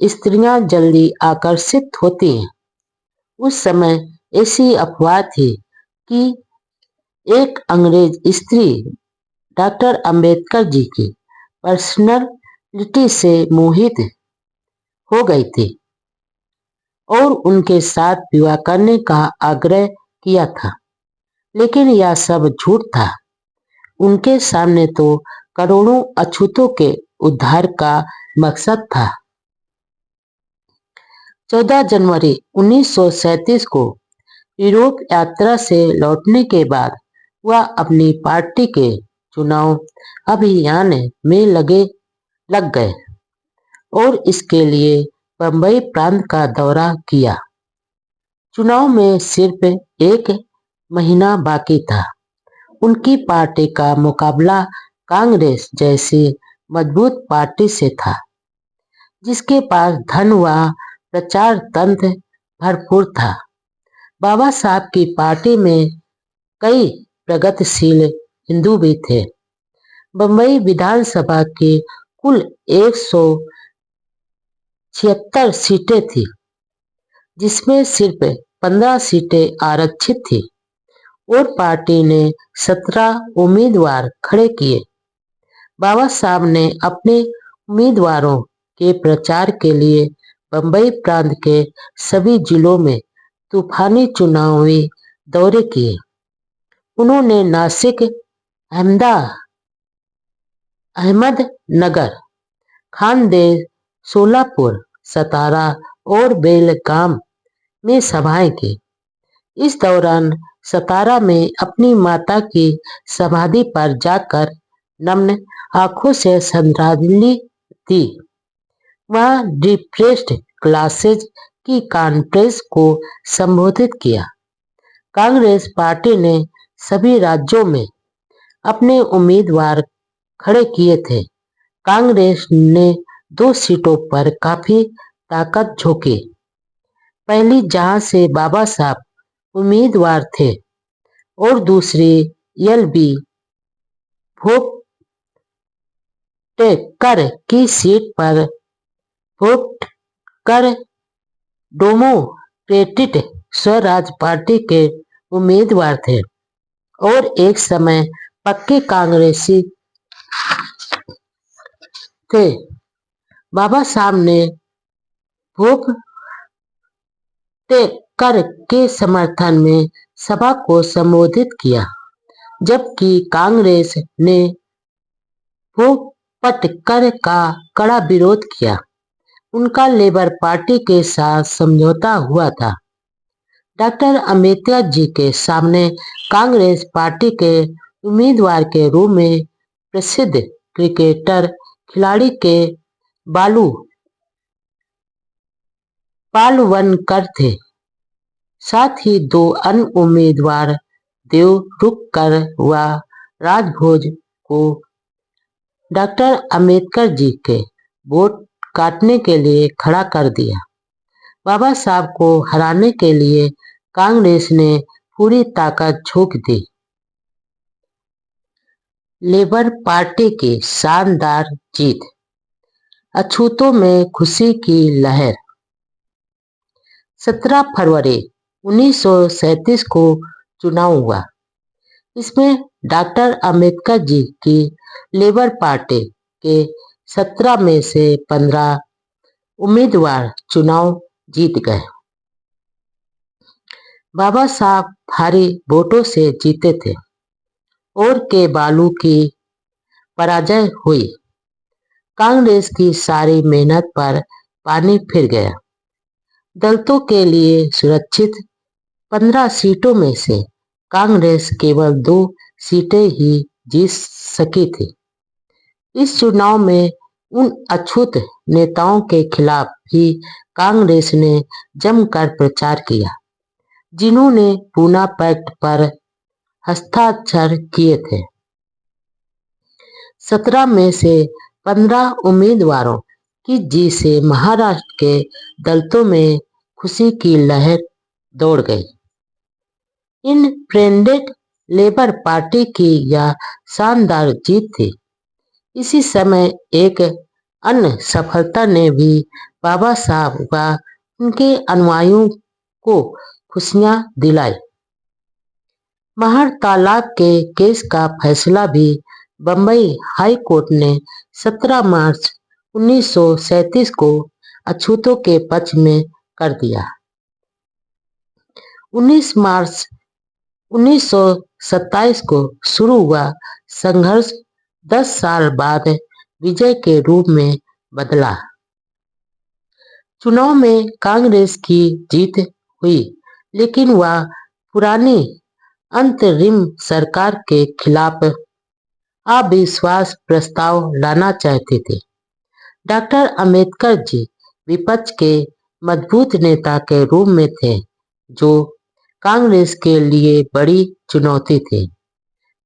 स्त्रियां जल्दी आकर्षित होती हैं। उस समय ऐसी अफवाह थी कि एक अंग्रेज स्त्री डॉक्टर अंबेडकर जी की पर्सनालिटी से मोहित हो गई थी। और उनके साथ विवाह करने का आग्रह किया था, लेकिन यह सब झूठ था। उनके सामने तो करोड़ों अछूतों के उद्धार का मकसद था। 14 जनवरी 1937 को यूरोप यात्रा से लौटने के बाद वह अपनी पार्टी के चुनाव अभियान में लग गए और इसके लिए बंबई प्रांत का दौरा किया। चुनाव में सिर्फ एक महीना बाकी था। उनकी पार्टी का मुकाबला कांग्रेस जैसी मजबूत पार्टी से था, जिसके पास धन व प्रचार तंत्र भरपूर था। बाबा साहब की पार्टी में कई प्रगतिशील हिंदू भी थे। बंबई विधानसभा की कुल 176 सीटें थी, जिसमें सिर्फ 15 सीटें आरक्षित थी और पार्टी ने 17 उम्मीदवार खड़े किए। बाबा साहब ने अपने उम्मीदवारों के प्रचार के लिए बंबई प्रांत के सभी जिलों में तूफानी चुनावी दौरे किए। उन्होंने नासिक, अहमदनगर, खानदेश, सोलापुर, सतारा और बेलगाम में सभाएं की। इस दौरान सतारा में अपनी माता की समाधि पर जाकर नम्र आंखों से श्रद्धांजलि दी। वहां डिप्रेस्ड क्लासेज की कॉन्फ्रेंस को संबोधित किया। कांग्रेस पार्टी ने सभी राज्यों में अपने उम्मीदवार खड़े किए थे। कांग्रेस ने 2 सीटों पर काफी ताकत झोंकी। पहली, जहां से बाबा साहब उम्मीदवार थे, और दूसरी एल.बी. भोपटेकर की सीट पर भोपटकर डेमोक्रेटिक स्वराज पार्टी के उम्मीदवार थे और एक समय पक्के कांग्रेसी थे। बाबा साहब ने भोपटेकर के समर्थन में सभा को संबोधित किया, जबकि कांग्रेस ने भोपटकर का कड़ा विरोध किया। उनका लेबर पार्टी के साथ समझौता हुआ था। डॉक्टर अम्बेडकर जी के सामने कांग्रेस पार्टी के उम्मीदवार के रूप में प्रसिद्ध क्रिकेटर खिलाड़ी के बालू पालवनकर थे। साथ ही 2 अन्य उम्मीदवार देवरुखकर व राजभोज को डॉक्टर अम्बेडकर जी के वोट काटने के लिए खड़ा कर दिया। बाबा साहब को हराने के लिए कांग्रेस ने पूरी ताकत झोंक दी। लेबर पार्टी की शानदार जीत, अछूतों में खुशी की लहर। 17 फरवरी 1937 को चुनाव हुआ। इसमें डॉक्टर अम्बेडकर जी की लेबर पार्टी के 17 में से 15 उम्मीदवार चुनाव जीत गए। बाबा साहब भारी वोटों से जीते थे और के बालू की पराजय हुई। कांग्रेस की सारी मेहनत पर पानी फिर गया। दलितों के लिए सुरक्षित 15 सीटों में से कांग्रेस केवल 2 सीटें ही जीत सकी थी। इस चुनाव में उन अछूत नेताओं के खिलाफ भी कांग्रेस ने जमकर प्रचार किया, जिन्होंने पूना पैक्ट पर हस्ताक्षर किए थे। 17 में से 15 उम्मीदवारों की जीत से महाराष्ट्र के दलितों में खुशी की लहर दौड़ गई। इंडिपेंडेंट लेबर पार्टी की यह शानदार जीत थी। इसी समय एक अन्य सफलता ने भी बाबा साहब व उनके अनुयायियों को खुशियां दिलाई। महर तालाब के केस का फैसला भी बंबई हाई कोर्ट ने 17 मार्च 1937 को अछूतों के पक्ष में कर दिया। 19 मार्च 1927 को शुरू हुआ संघर्ष 10 साल बाद विजय के रूप में बदला। चुनाव में कांग्रेस की जीत हुई, लेकिन वह पुरानी अंतरिम सरकार के खिलाफ अविश्वास प्रस्ताव लाना चाहते थे। डॉक्टर अंबेडकर जी विपक्ष के मजबूत नेता के रूप में थे, जो कांग्रेस के लिए बड़ी चुनौती थी,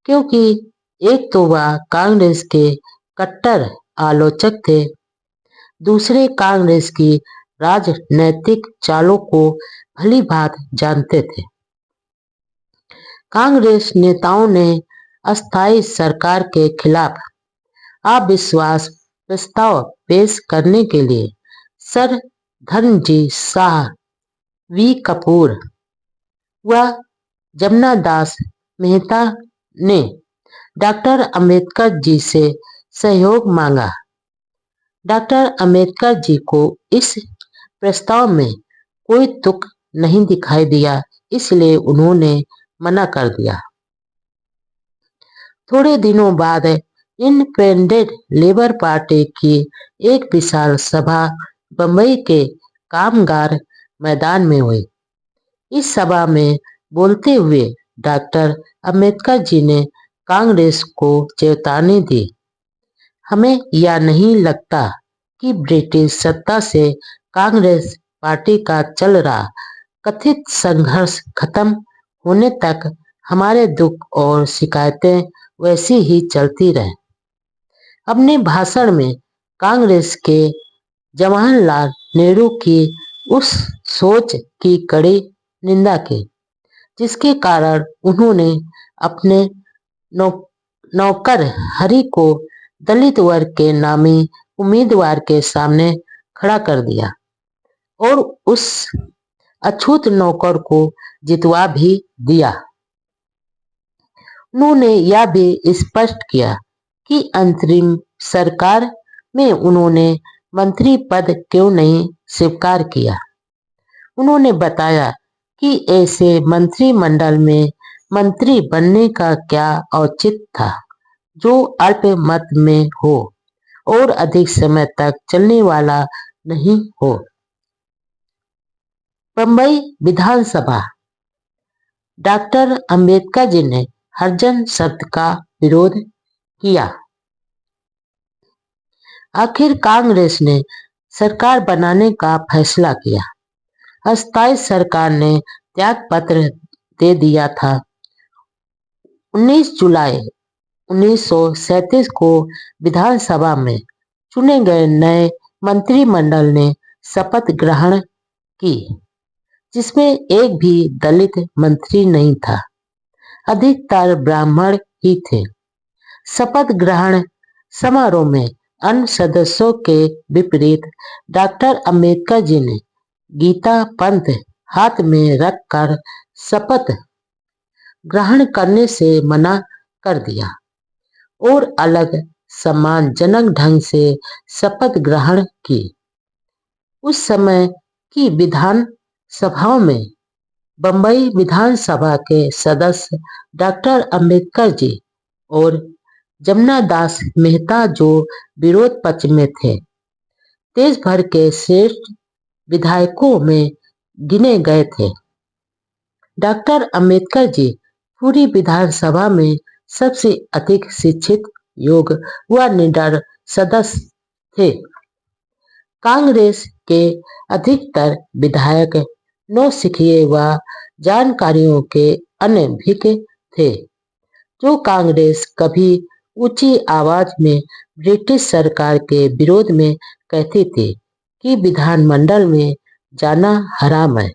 क्योंकि एक तो वह कांग्रेस के कट्टर आलोचक थे, दूसरे कांग्रेस की राजनैतिक चालों को भली भांति जानते थे। कांग्रेस नेताओं ने अस्थायी सरकार के खिलाफ अविश्वास प्रस्ताव पेश करने के लिए सर धर्मजीत शाह, वी कपूर व जमना दास मेहता ने डॉक्टर अंबेडकर जी से सहयोग मांगा। डॉक्टर अंबेडकर जी को इस प्रस्ताव में कोई तुक नहीं दिखाई दिया, इसलिए उन्होंने मना कर दिया। थोड़े दिनों बाद इंडिपेंडेंट लेबर पार्टी की एक विशाल सभा बंबई के कामगार मैदान में हुई। इस सभा में बोलते हुए डॉक्टर अंबेडकर जी ने कांग्रेस को चेतावनी दी, हमें यह नहीं लगता कि ब्रिटिश सत्ता से कांग्रेस पार्टी का चल रहा कथित संघर्ष खत्म होने तक हमारे दुख और शिकायतें वैसी ही चलती रहें। अपने भाषण में कांग्रेस के जवाहरलाल नेहरू की उस सोच की कड़ी निंदा की, जिसके कारण उन्होंने अपने नौकर हरि को दलित वर्ग के नामी उम्मीदवार के सामने खड़ा कर दिया और उस अछूत नौकर को जितवा भी दिया। उन्होंने यह भी स्पष्ट किया कि अंतरिम सरकार में उन्होंने मंत्री पद क्यों नहीं स्वीकार किया। उन्होंने बताया कि ऐसे मंत्रिमंडल में मंत्री बनने का क्या औचित्य था, जो अल्पमत में हो और अधिक समय तक चलने वाला नहीं हो। बंबई विधानसभा डॉक्टर अंबेडकर जी ने हरिजन शब्द का विरोध किया। आखिर कांग्रेस ने सरकार बनाने का फैसला किया। अस्थायी सरकार ने त्याग पत्र दे दिया था। 19 जुलाई 1937 को विधानसभा में चुने गए नए मंत्रिमंडल ने शपथ ग्रहण की, जिसमें एक भी दलित मंत्री नहीं था, अधिकतर ब्राह्मण ही थे। शपथ ग्रहण समारोह में अन्य सदस्यों के विपरीत डॉक्टर अंबेडकर जी ने गीता पंथ हाथ में रखकर शपथ ग्रहण करने से मना कर दिया और अलग सम्मानजनक ढंग से शपथ ग्रहण की। उस समय की विधान सभाओं में बंबई विधानसभा के सदस्य डॉक्टर अंबेडकर जी और जमना दास मेहता, जो विरोध पक्ष में थे, देश भर के श्रेष्ठ विधायकों में गिने गए थे। डॉक्टर अंबेडकर जी पूरी विधानसभा में सबसे अधिक शिक्षित, योग्य व निडर सदस्य थे। कांग्रेस के अधिकतर विधायक नौसिखिए व जानकारियों के अनभिज्ञ थे, जो कांग्रेस कभी ऊंची आवाज में ब्रिटिश सरकार के विरोध में कहती थी कि विधानमंडल में जाना हराम है।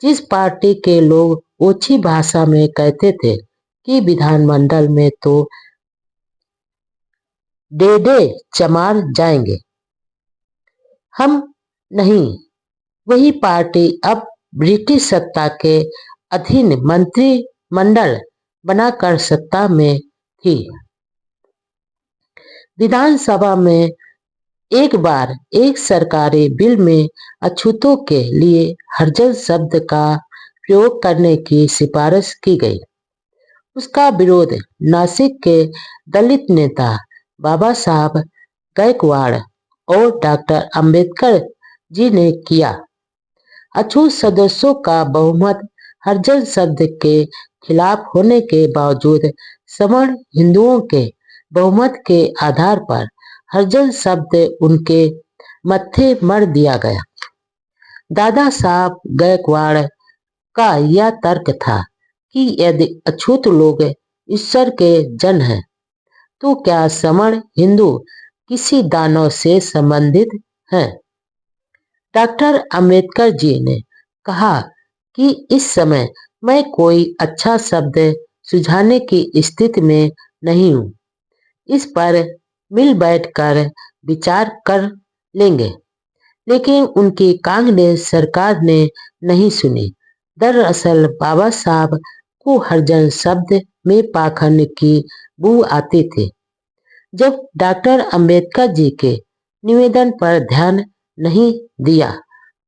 जिस पार्टी के लोग ऊंची भाषा में कहते थे कि विधानमंडल में तो डेडे चमार जाएंगे, हम नहीं, वही पार्टी अब ब्रिटिश सत्ता के अधीन मंत्रिमंडल बनाकर सत्ता में थी। विधानसभा में एक बार एक सरकारी बिल में अछूतों के लिए हरिजन शब्द का प्रयोग करने की सिफारिश की गई। उसका विरोध नासिक के दलित नेता बाबा साहब गायकवाड़ और डॉक्टर अंबेडकर जी ने किया। अछूत सदस्यों का बहुमत हरिजन शब्द के खिलाफ होने के बावजूद सवर्ण हिंदुओं के बहुमत के आधार पर हरिजन शब्द उनके मत्थे मढ़ दिया गया। दादा साहब गायकवाड़ का यह तर्क था कि यदि अछूत लोग ईश्वर के जन हैं, तो क्या सवर्ण हिंदू किसी दानव से संबंधित हैं? डॉक्टर अंबेडकर जी ने कहा कि इस समय मैं कोई अच्छा शब्द सुझाने की स्थिति में नहीं हूँ। इस पर मिल बैठकर विचार कर लेंगे। लेकिन उनकी कांग्रेस सरकार ने नहीं सुनी। दरअसल बाबा साहब को हरिजन शब्द में पाखंड की बू आती थी। जब डॉक्टर अंबेडकर जी के निवेदन पर ध्यान नहीं दिया,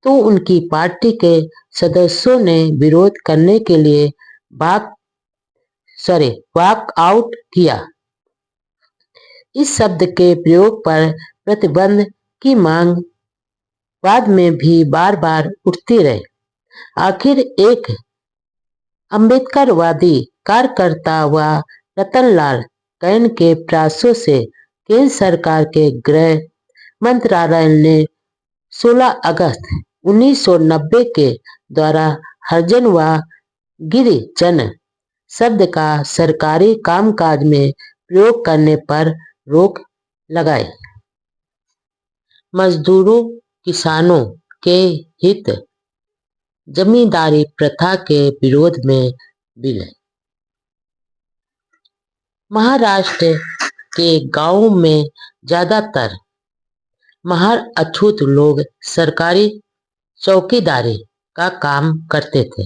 तो उनकी पार्टी के सदस्यों ने विरोध करने के लिए वॉक आउट किया। इस शब्द के प्रयोग पर प्रतिबंध की मांग बाद में भी बार बार उठती रही। आखिर एक अम्बेडकरवादी कार्यकर्ता व रतनलाल कैन के प्रयासों से केंद्र सरकार के गृह मंत्रालय ने 16 अगस्त 1990 के द्वारा हरिजन व गिरिजन शब्द का सरकारी कामकाज में प्रयोग करने पर रोक लगाई। मजदूरों, किसानों के हित, जमींदारी प्रथा के विरोध में बिल। महाराष्ट्र के गांवों में ज्यादातर महार अछूत लोग सरकारी चौकीदारी का काम करते थे,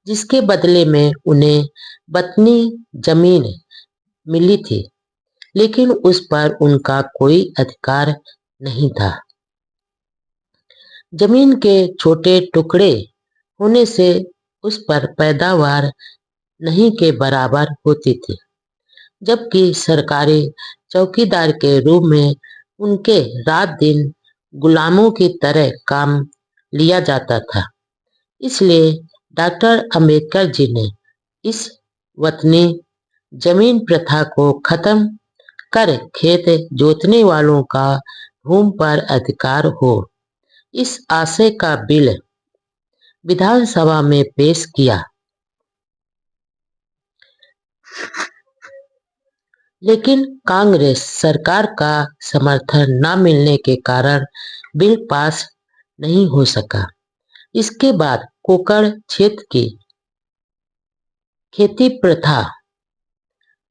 जिसके बदले में उन्हें वतनी जमीन मिली थी, लेकिन उस पर उनका कोई अधिकार नहीं था। जमीन के छोटे टुकड़े होने से उस पर पैदावार नहीं के बराबर होती थी, जबकि सरकारी चौकीदार के रूप में उनके रात दिन गुलामों की तरह काम लिया जाता था। इसलिए डॉक्टर अंबेडकर जी ने इस वतनी जमीन प्रथा को खत्म कर खेत जोतने वालों का भूमि पर अधिकार हो, इस आशय का बिल विधानसभा में पेश किया। लेकिन कांग्रेस सरकार का समर्थन न मिलने के कारण बिल पास नहीं हो सका। इसके बाद कोकण क्षेत्र की खेती प्रथा,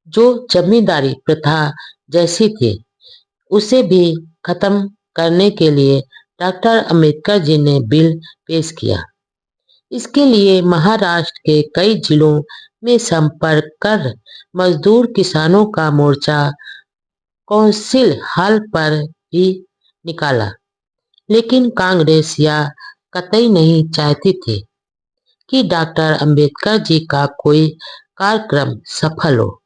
जो जमींदारी प्रथा जैसी थी, उसे भी खत्म करने के लिए डॉक्टर अंबेडकर जी ने बिल पेश किया। इसके लिए महाराष्ट्र के कई जिलों में संपर्क कर मजदूर किसानों का मोर्चा काउंसिल हॉल पर ही निकाला। लेकिन कांग्रेस यह कतई नहीं चाहती थी कि डॉक्टर अंबेडकर जी का कोई कार्यक्रम सफल हो।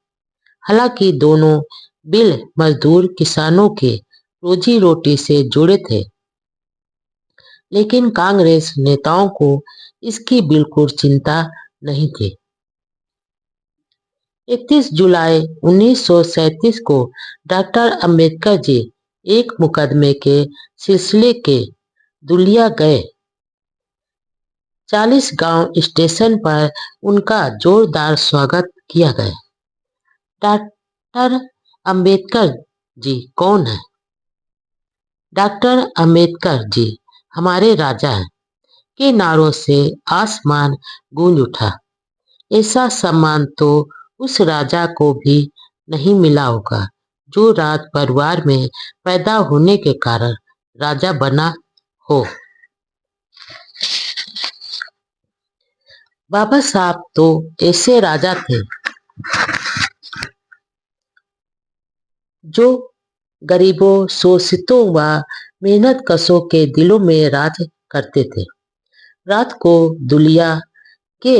हालांकि दोनों बिल मजदूर किसानों के रोजी रोटी से जुड़े थे, लेकिन कांग्रेस नेताओं को इसकी बिल्कुल चिंता नहीं थी। 31 जुलाई 1937 को डॉक्टर अंबेडकर जी एक मुकदमे के सिलसिले के दुलिया गए। 40 गांव स्टेशन पर उनका जोरदार स्वागत किया गया। डॉक्टर अंबेडकर जी कौन है? डॉक्टर अंबेडकर जी हमारे राजा हैं के नारों से आसमान गूंज उठा। ऐसा सम्मान तो उस राजा को भी नहीं मिला होगा जो राज परिवार में पैदा होने के कारण राजा बना हो। बाबा साहब तो ऐसे राजा थे जो गरीबों, शोषितों व मेहनत कशों के दिलों में राज करते थे। रात को दुलिया के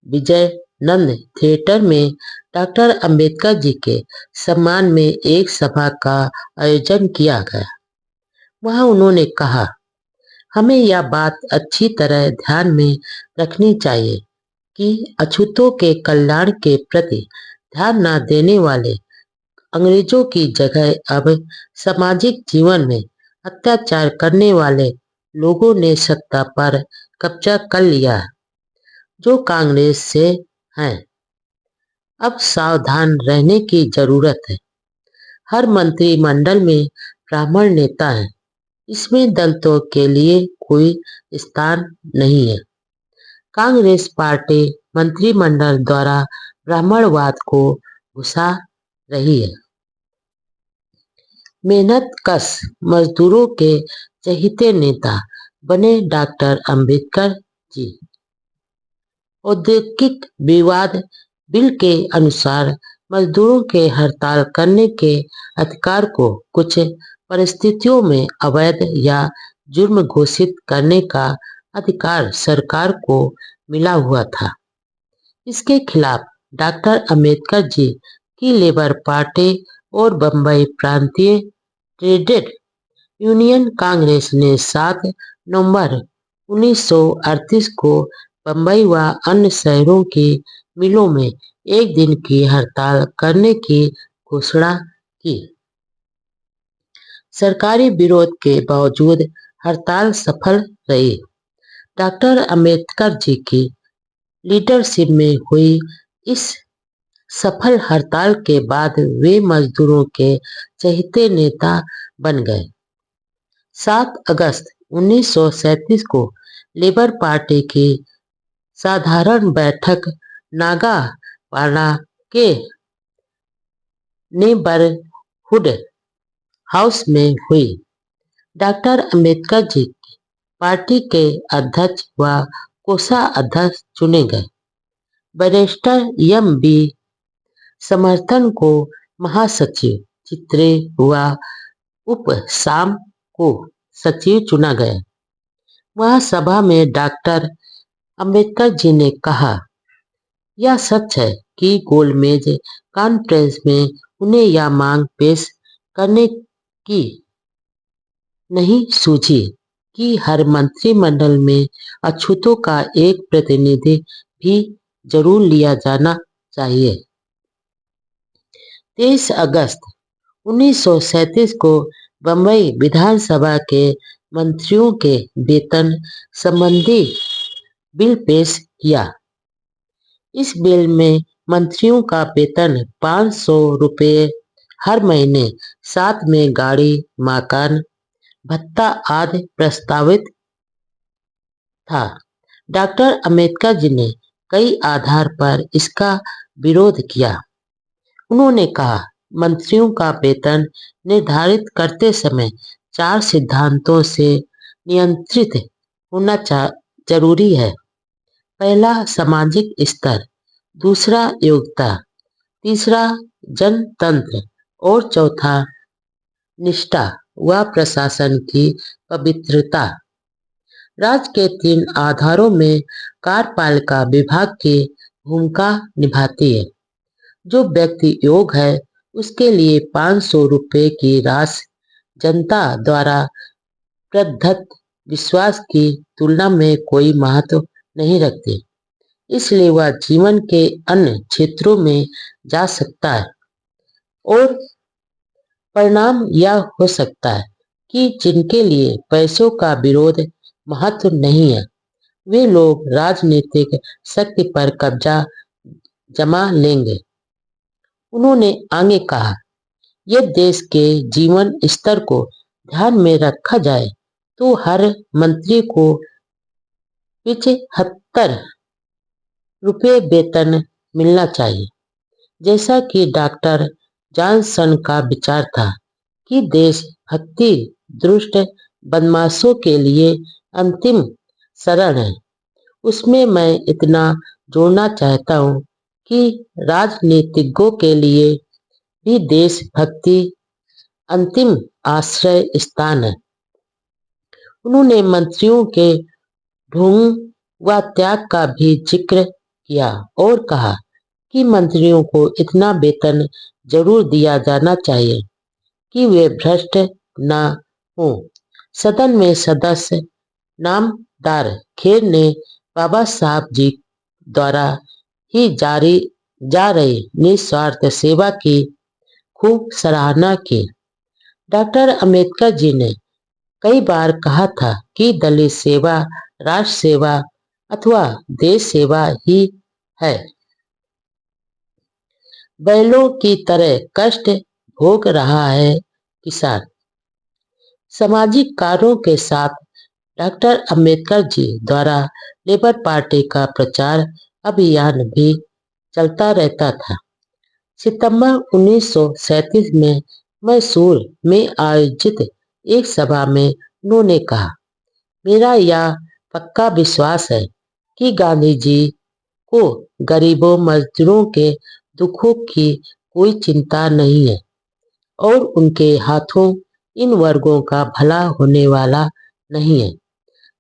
विजयानंद थिएटर में डॉक्टर अंबेडकर जी के सम्मान में एक सभा का आयोजन किया गया। वहां उन्होंने कहा, हमें यह बात अच्छी तरह ध्यान में रखनी चाहिए कि अछूतों के कल्याण के प्रति ध्यान न देने वाले अंग्रेजों की जगह अब सामाजिक जीवन में अत्याचार करने वाले लोगों ने सत्ता पर कब्जा कर लिया है, जो कांग्रेस से हैं। अब सावधान रहने की जरूरत है। हर मंत्रिमंडल में ब्राह्मण नेता हैं। इसमें दलितों के लिए कोई स्थान नहीं है। कांग्रेस पार्टी मंत्रिमंडल द्वारा ब्राह्मणवाद को घुसा रही है। मेहनतकश मजदूरों के चहेते नेता बने डॉक्टर अंबेडकर जी। औद्योगिक विवाद बिल के अनुसार मजदूरों के हड़ताल करने के अधिकार को कुछ परिस्थितियों में अवैध या जुर्म घोषित करने का अधिकार सरकार को मिला हुआ था। इसके खिलाफ डॉक्टर अंबेडकर जी की लेबर पार्टी और बंबई प्रांतीय ट्रेड यूनियन कांग्रेस ने 7 नवंबर 1938 को बंबई व अन्य शहरों की मिलों में एक दिन की हड़ताल करने की घोषणा की। सरकारी विरोध के बावजूद हड़ताल सफल रही। डॉक्टर अंबेडकर जी की लीडरशिप में हुई इस सफल हड़ताल के बाद वे मजदूरों के चहेते नेता बन गए। 7 अगस्त 1937 को लेबर पार्टी की साधारण बैठक नागापाड़ा के नेबरहुड हाउस में हुई। डॉक्टर अंबेडकर जी पार्टी के अध्यक्ष व कोषाध्यक्ष चुने गए। Barrister MB. समर्थन को महासचिव, चित्रे व उपसाम को सचिव चुना गया। वह सभा में डॉक्टर अंबेडकर जी ने कहा, यह सच है कि गोलमेज कॉन्फ्रेंस में उन्हें यह मांग पेश करने की नहीं सूझी कि हर मंत्रिमंडल में अछूतों का एक प्रतिनिधि भी जरूर लिया जाना चाहिए। 23 अगस्त 1937 को बंबई विधानसभा के मंत्रियों के वेतन संबंधी बिल पेश किया। इस बिल में मंत्रियों का वेतन 500 रुपये हर महीने, साथ में गाड़ी, मकान, भत्ता आदि प्रस्तावित था। डॉक्टर अंबेडकर जी ने कई आधार पर इसका विरोध किया। उन्होंने कहा, मंत्रियों का वेतन निर्धारित करते समय 4 सिद्धांतों से नियंत्रित होना जरूरी है। पहला, सामाजिक स्तर, दूसरा, योग्यता, तीसरा, जनतंत्र और चौथा, निष्ठा व प्रशासन की पवित्रता। राज्य के 3 आधारों में कार्यपालिका विभाग की भूमिका निभाती है। जो व्यक्ति योग्य है उसके लिए 500 रुपये की राशि जनता द्वारा प्रदत्त विश्वास की तुलना में कोई महत्व नहीं रखती, इसलिए वह जीवन के अन्य क्षेत्रों में जा सकता है। और परिणाम यह हो सकता है कि जिनके लिए पैसों का विरोध महत्व नहीं है, वे लोग राजनीतिक शक्ति पर कब्जा जमा लेंगे। उन्होंने आगे कहा, यदि देश के जीवन स्तर को ध्यान में रखा जाए तो हर मंत्री को 75 रुपये वेतन मिलना चाहिए। जैसा कि डॉक्टर जॉनसन का विचार था कि देशभक्ति दुष्ट बदमाशों के लिए अंतिम शरण है, उसमें मैं इतना जोड़ना चाहता हूँ कि राजनीतिज्ञों के लिए भी देशभक्ति अंतिम आश्रय स्थान है। उन्होंने मंत्रियों के ढोंग व त्याग का भी जिक्र किया और कहा कि मंत्रियों को इतना वेतन जरूर दिया जाना चाहिए कि वे भ्रष्ट न हो। सदन में सदस्य नामदार खेर ने बाबा साहब जी द्वारा ही जारी जा रही निस्वार्थ सेवा की खूब सराहना की। डॉक्टर अंबेडकर जी ने कई बार कहा था कि दलित सेवा राष्ट्र सेवा अथवा देश सेवा ही है। बैलों की तरह कष्ट भोग रहा है किसान। सामाजिक कार्यों के साथ डॉक्टर अंबेडकर जी द्वारा लेबर पार्टी का प्रचार अभियान भी चलता रहता था। सितंबर 1937 में मैसूर में आयोजित एक सभा में उन्होंने कहा, मेरा यह पक्का विश्वास है कि गांधी जी को गरीबों मजदूरों के दुखों की कोई चिंता नहीं है और उनके हाथों इन वर्गों का भला होने वाला नहीं है।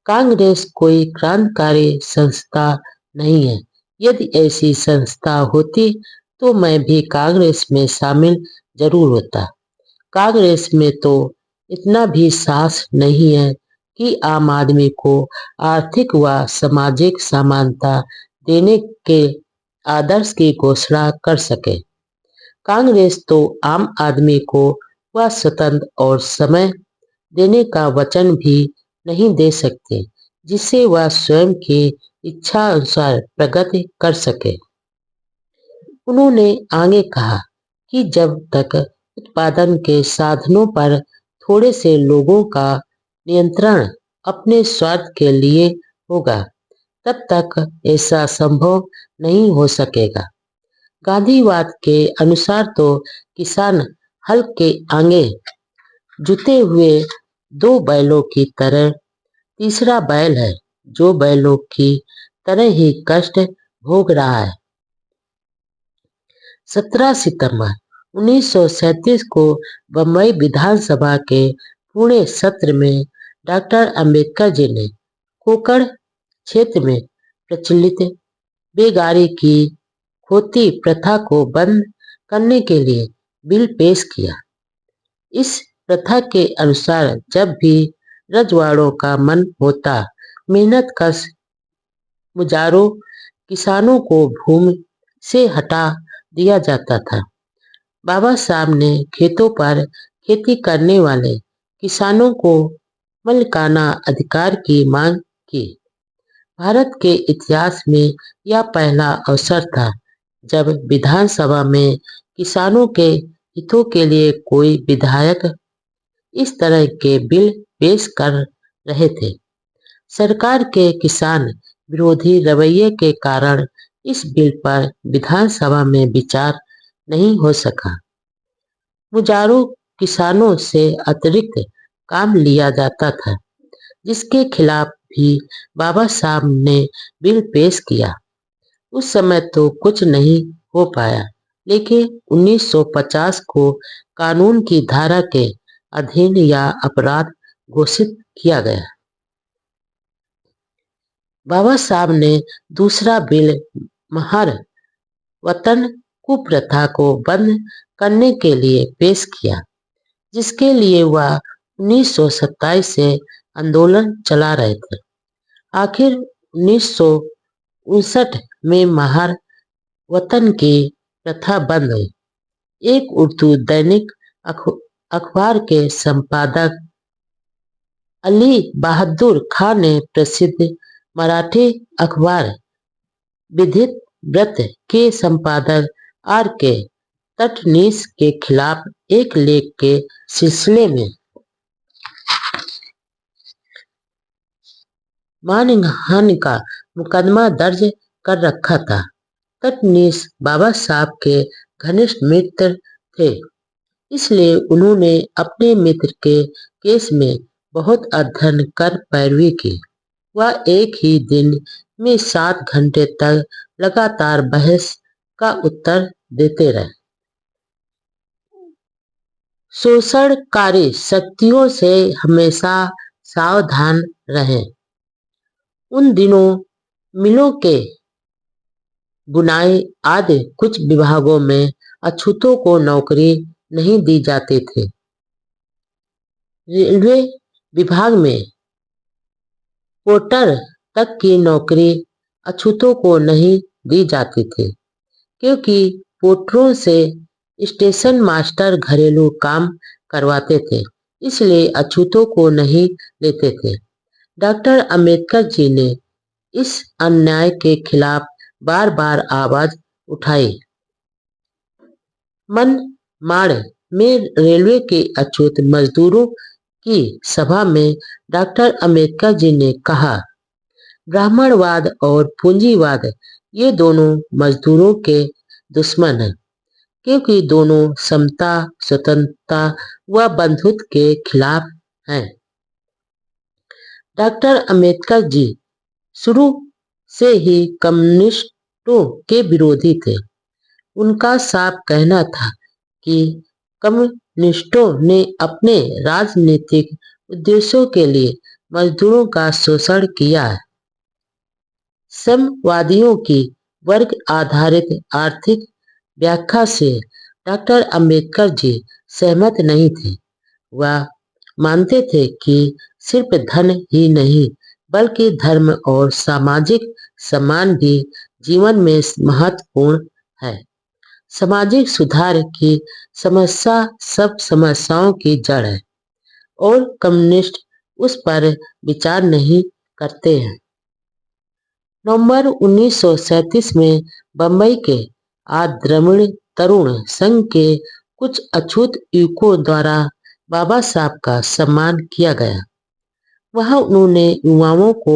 कांग्रेस कोई क्रांतिकारी संस्था नहीं है। यदि ऐसी संस्था होती तो मैं भी कांग्रेस में शामिल जरूर होता। कांग्रेस में तो इतना भी साहस नहीं है कि आम आदमी को आर्थिक व सामाजिक समानता देने के आदर्श की घोषणा कर सके। कांग्रेस तो आम आदमी को वह स्वतंत्र और समय देने का वचन भी नहीं दे सकते जिससे वह स्वयं की इच्छा अनुसार प्रगति कर सके। उन्होंने आगे कहा कि जब तक उत्पादन के साधनों पर थोड़े से लोगों का नियंत्रण अपने स्वार्थ के लिए होगा तब तक ऐसा संभव नहीं हो सकेगा। गांधीवाद के अनुसार तो किसान हल के आगे जुते हुए दो बैलों की तरह तीसरा बैल है जो बैलों की तरह ही कष्ट भोग रहा है। 17 सितंबर 1937 को बम्बई विधानसभा के पूर्ण सत्र में डॉक्टर अंबेडकर जी ने कोकण क्षेत्र में प्रचलित बेगारी की खोती प्रथा को बंद करने के लिए बिल पेश किया। इस प्रथा के अनुसार जब भी रजवाड़ों का मन होता मेहनत कश मुजारों किसानों को भूमि से हटा दिया जाता था। बाबा साहब ने खेतों पर खेती करने वाले किसानों को मालिकाना अधिकार की मांग की। भारत के इतिहास में यह पहला अवसर था जब विधानसभा में किसानों के हितों के लिए कोई विधायक इस तरह के बिल पेश कर रहे थे। सरकार के किसान विरोधी रवैये के कारण इस बिल पर विधानसभा में विचार नहीं हो सका। मुजारों किसानों से अतिरिक्त काम लिया जाता था जिसके खिलाफ भी बाबा साहब ने बिल पेश किया। उस समय तो कुछ नहीं हो पाया लेकिन 1950 को कानून की धारा के अधीन यह अपराध घोषित किया गया। बाबा साहब ने दूसरा बिल महार वतन कुप्रथा को बंद करने के लिए पेश किया जिसके लिए वह 1927 से आंदोलन चला रहे थे। आखिर 1959 में महार वतन की प्रथा बंद हुई। एक उर्दू दैनिक अखबार के संपादक अली बहादुर खान ने प्रसिद्ध मराठी अखबार विधित व्रत के संपादक आर के तटनीस के खिलाफ एक लेख के सिलसिले में मानहानि का मुकदमा दर्ज कर रखा था। तटनीस बाबा साहब के घनिष्ठ मित्र थे इसलिए उन्होंने अपने मित्र के केस में बहुत अध्ययन कर पैरवी की। वह एक ही दिन में 7 घंटे तक लगातार बहस का उत्तर देते रहे। शोषणकारी शक्तियों से हमेशा सावधान रहें। उन दिनों मिलों के बुनाई आदि कुछ विभागों में अछूतों को नौकरी नहीं दी जाती थी। रेलवे विभाग में पोर्टर तक की नौकरी अछूतों को नहीं दी जाती थी, क्योंकि पोर्टरों से स्टेशन मास्टर घरेलू काम करवाते थे, इसलिए अछूतों को नहीं लेते थे। डॉक्टर अंबेडकर जी ने इस अन्याय के खिलाफ बार बार आवाज उठाई। मनमाड़ में रेलवे के अछूत मजदूरों की सभा में डॉक्टर अंबेडकर जी ने कहा, ब्राह्मणवाद और पूंजीवाद ये दोनों मजदूरों के दुश्मन हैं, क्योंकि दोनों समता, स्वतंत्रता व बंधुत्व के खिलाफ हैं। डॉक्टर अंबेडकर जी शुरू से ही कम्युनिस्टों के विरोधी थे। उनका साफ कहना था कि कम्युनिस्टों ने अपने राजनीतिक उद्देश्यों के लिए मजदूरों का शोषण किया है। साम्यवादियों की वर्ग आधारित आर्थिक व्याख्या से डॉक्टर अंबेडकर जी सहमत नहीं थे। वह मानते थे कि सिर्फ धन ही नहीं, बल्कि धर्म और सामाजिक सम्मान भी जीवन में महत्वपूर्ण है। सामाजिक सुधार की समस्या सब समस्याओं की जड़ है और कम्युनिस्ट उस पर विचार नहीं करते हैं। नवंबर 1937 में बंबई के आद्रविड़ तरुण संघ के कुछ अछूत युवकों द्वारा बाबा साहब का सम्मान किया गया। वहां उन्होंने युवाओं को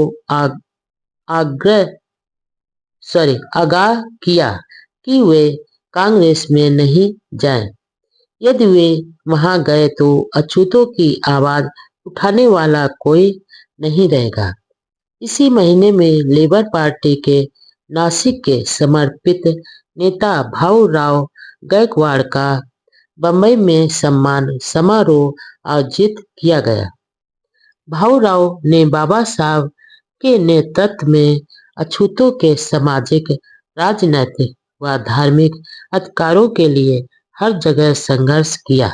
आगाह किया कि वे कांग्रेस में नहीं जाएं। यदि वे वहां गए तो अछूतों की आवाज उठाने वाला कोई नहीं रहेगा। इसी महीने में लेबर पार्टी के नासिक के समर्पित नेता भाऊराव गायकवाड़ का बंबई में सम्मान समारोह आयोजित किया गया। भाऊराव ने बाबा साहब के नेतृत्व में अछूतों के सामाजिक, राजनैतिक व धार्मिक अधिकारों के लिए हर जगह संघर्ष किया।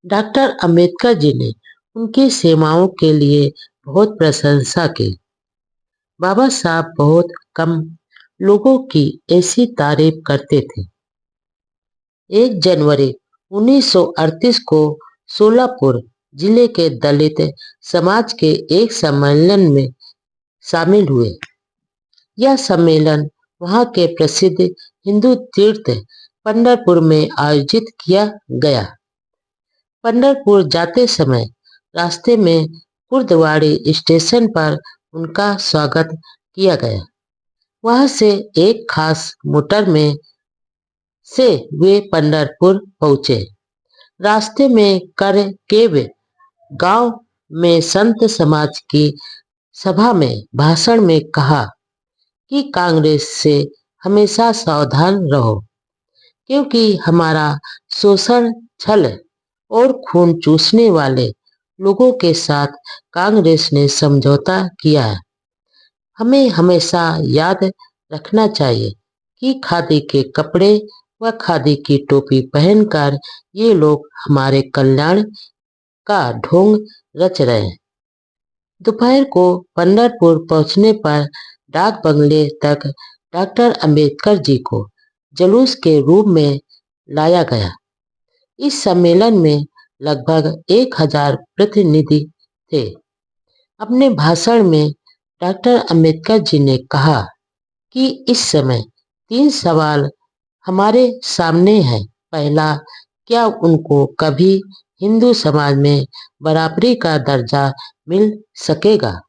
डॉक्टर अंबेडकर जी ने उनकी सेवाओं के लिए बहुत प्रशंसा की। बाबा साहब बहुत कम लोगों की ऐसी तारीफ करते थे। 1 जनवरी 1938 को सोलापुर जिले के दलित समाज के एक सम्मेलन में शामिल हुए। यह सम्मेलन वहां के प्रसिद्ध हिंदू तीर्थ पंढरपुर में आयोजित किया गया। पंढरपुर जाते समय रास्ते में कुर्दवाड़ी स्टेशन पर उनका स्वागत किया गया। वहां से एक खास मोटर में से वे पंढरपुर पहुंचे। रास्ते में करकेव गांव में संत समाज की सभा में भाषण में कहा कि कांग्रेस से हमेशा सावधान रहो, क्योंकि हमारा शोषण, छल और खून चूसने वाले लोगों के साथ कांग्रेस ने समझौता किया है। हमें हमेशा याद रखना चाहिए कि खादी के कपड़े व खादी की टोपी पहनकर ये लोग हमारे कल्याण का ढोंग रच रहे हैं। दोपहर को पंढरपुर पहुंचने पर डाक बंगले तक डॉक्टर अंबेडकर जी को जुलूस के रूप में लाया गया। इस सम्मेलन में लगभग 1000 प्रतिनिधि थे। अपने भाषण में डॉक्टर अंबेडकर जी ने कहा कि इस समय 3 सवाल हमारे सामने हैं। पहला, क्या उनको कभी हिंदू समाज में बराबरी का दर्जा मिल सकेगा?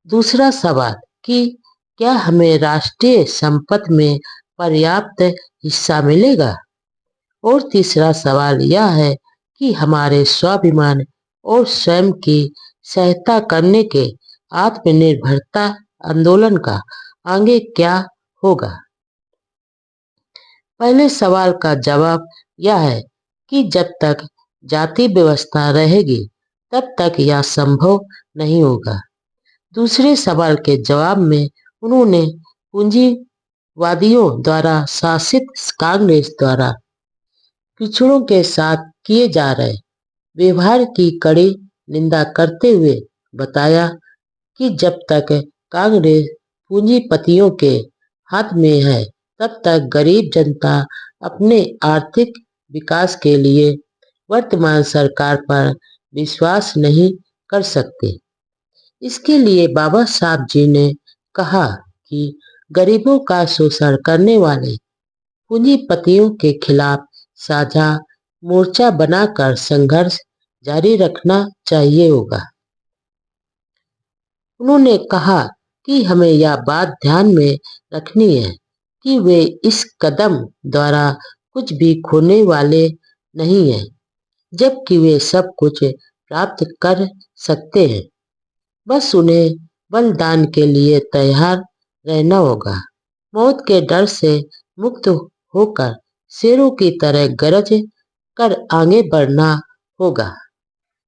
दूसरा सवाल कि क्या हमें राष्ट्रीय संपत्ति में पर्याप्त हिस्सा मिलेगा? और तीसरा सवाल यह है कि हमारे स्वाभिमान और स्वयं की सहायता करने के आत्मनिर्भरता आंदोलन का आगे क्या होगा? पहले सवाल का जवाब यह है कि जब तक जाति व्यवस्था रहेगी तब तक यह संभव नहीं होगा। दूसरे सवाल के जवाब में उन्होंने पूंजीवादियों द्वारा शासित कांग्रेस द्वारा पिछड़ों के साथ किए जा रहे व्यवहार की कड़ी निंदा करते हुए बताया कि जब तक कांग्रेस पूंजीपतियों के हाथ में है, तब तक गरीब जनता अपने आर्थिक विकास के लिए वर्तमान सरकार पर विश्वास नहीं कर सकती। इसके लिए बाबा साहब जी ने कहा कि गरीबों का शोषण करने वाले पूंजीपतियों के खिलाफ साझा मोर्चा बनाकर संघर्ष जारी रखना चाहिए होगा। उन्होंने कहा कि हमें यह बात ध्यान में रखनी है कि वे इस कदम द्वारा कुछ भी खोने वाले नहीं हैं, जबकि वे सब कुछ प्राप्त कर सकते हैं। बस उन्हें बलिदान के लिए तैयार रहना होगा। मौत के डर से मुक्त होकर शेरों की तरह गरज कर आगे बढ़ना होगा।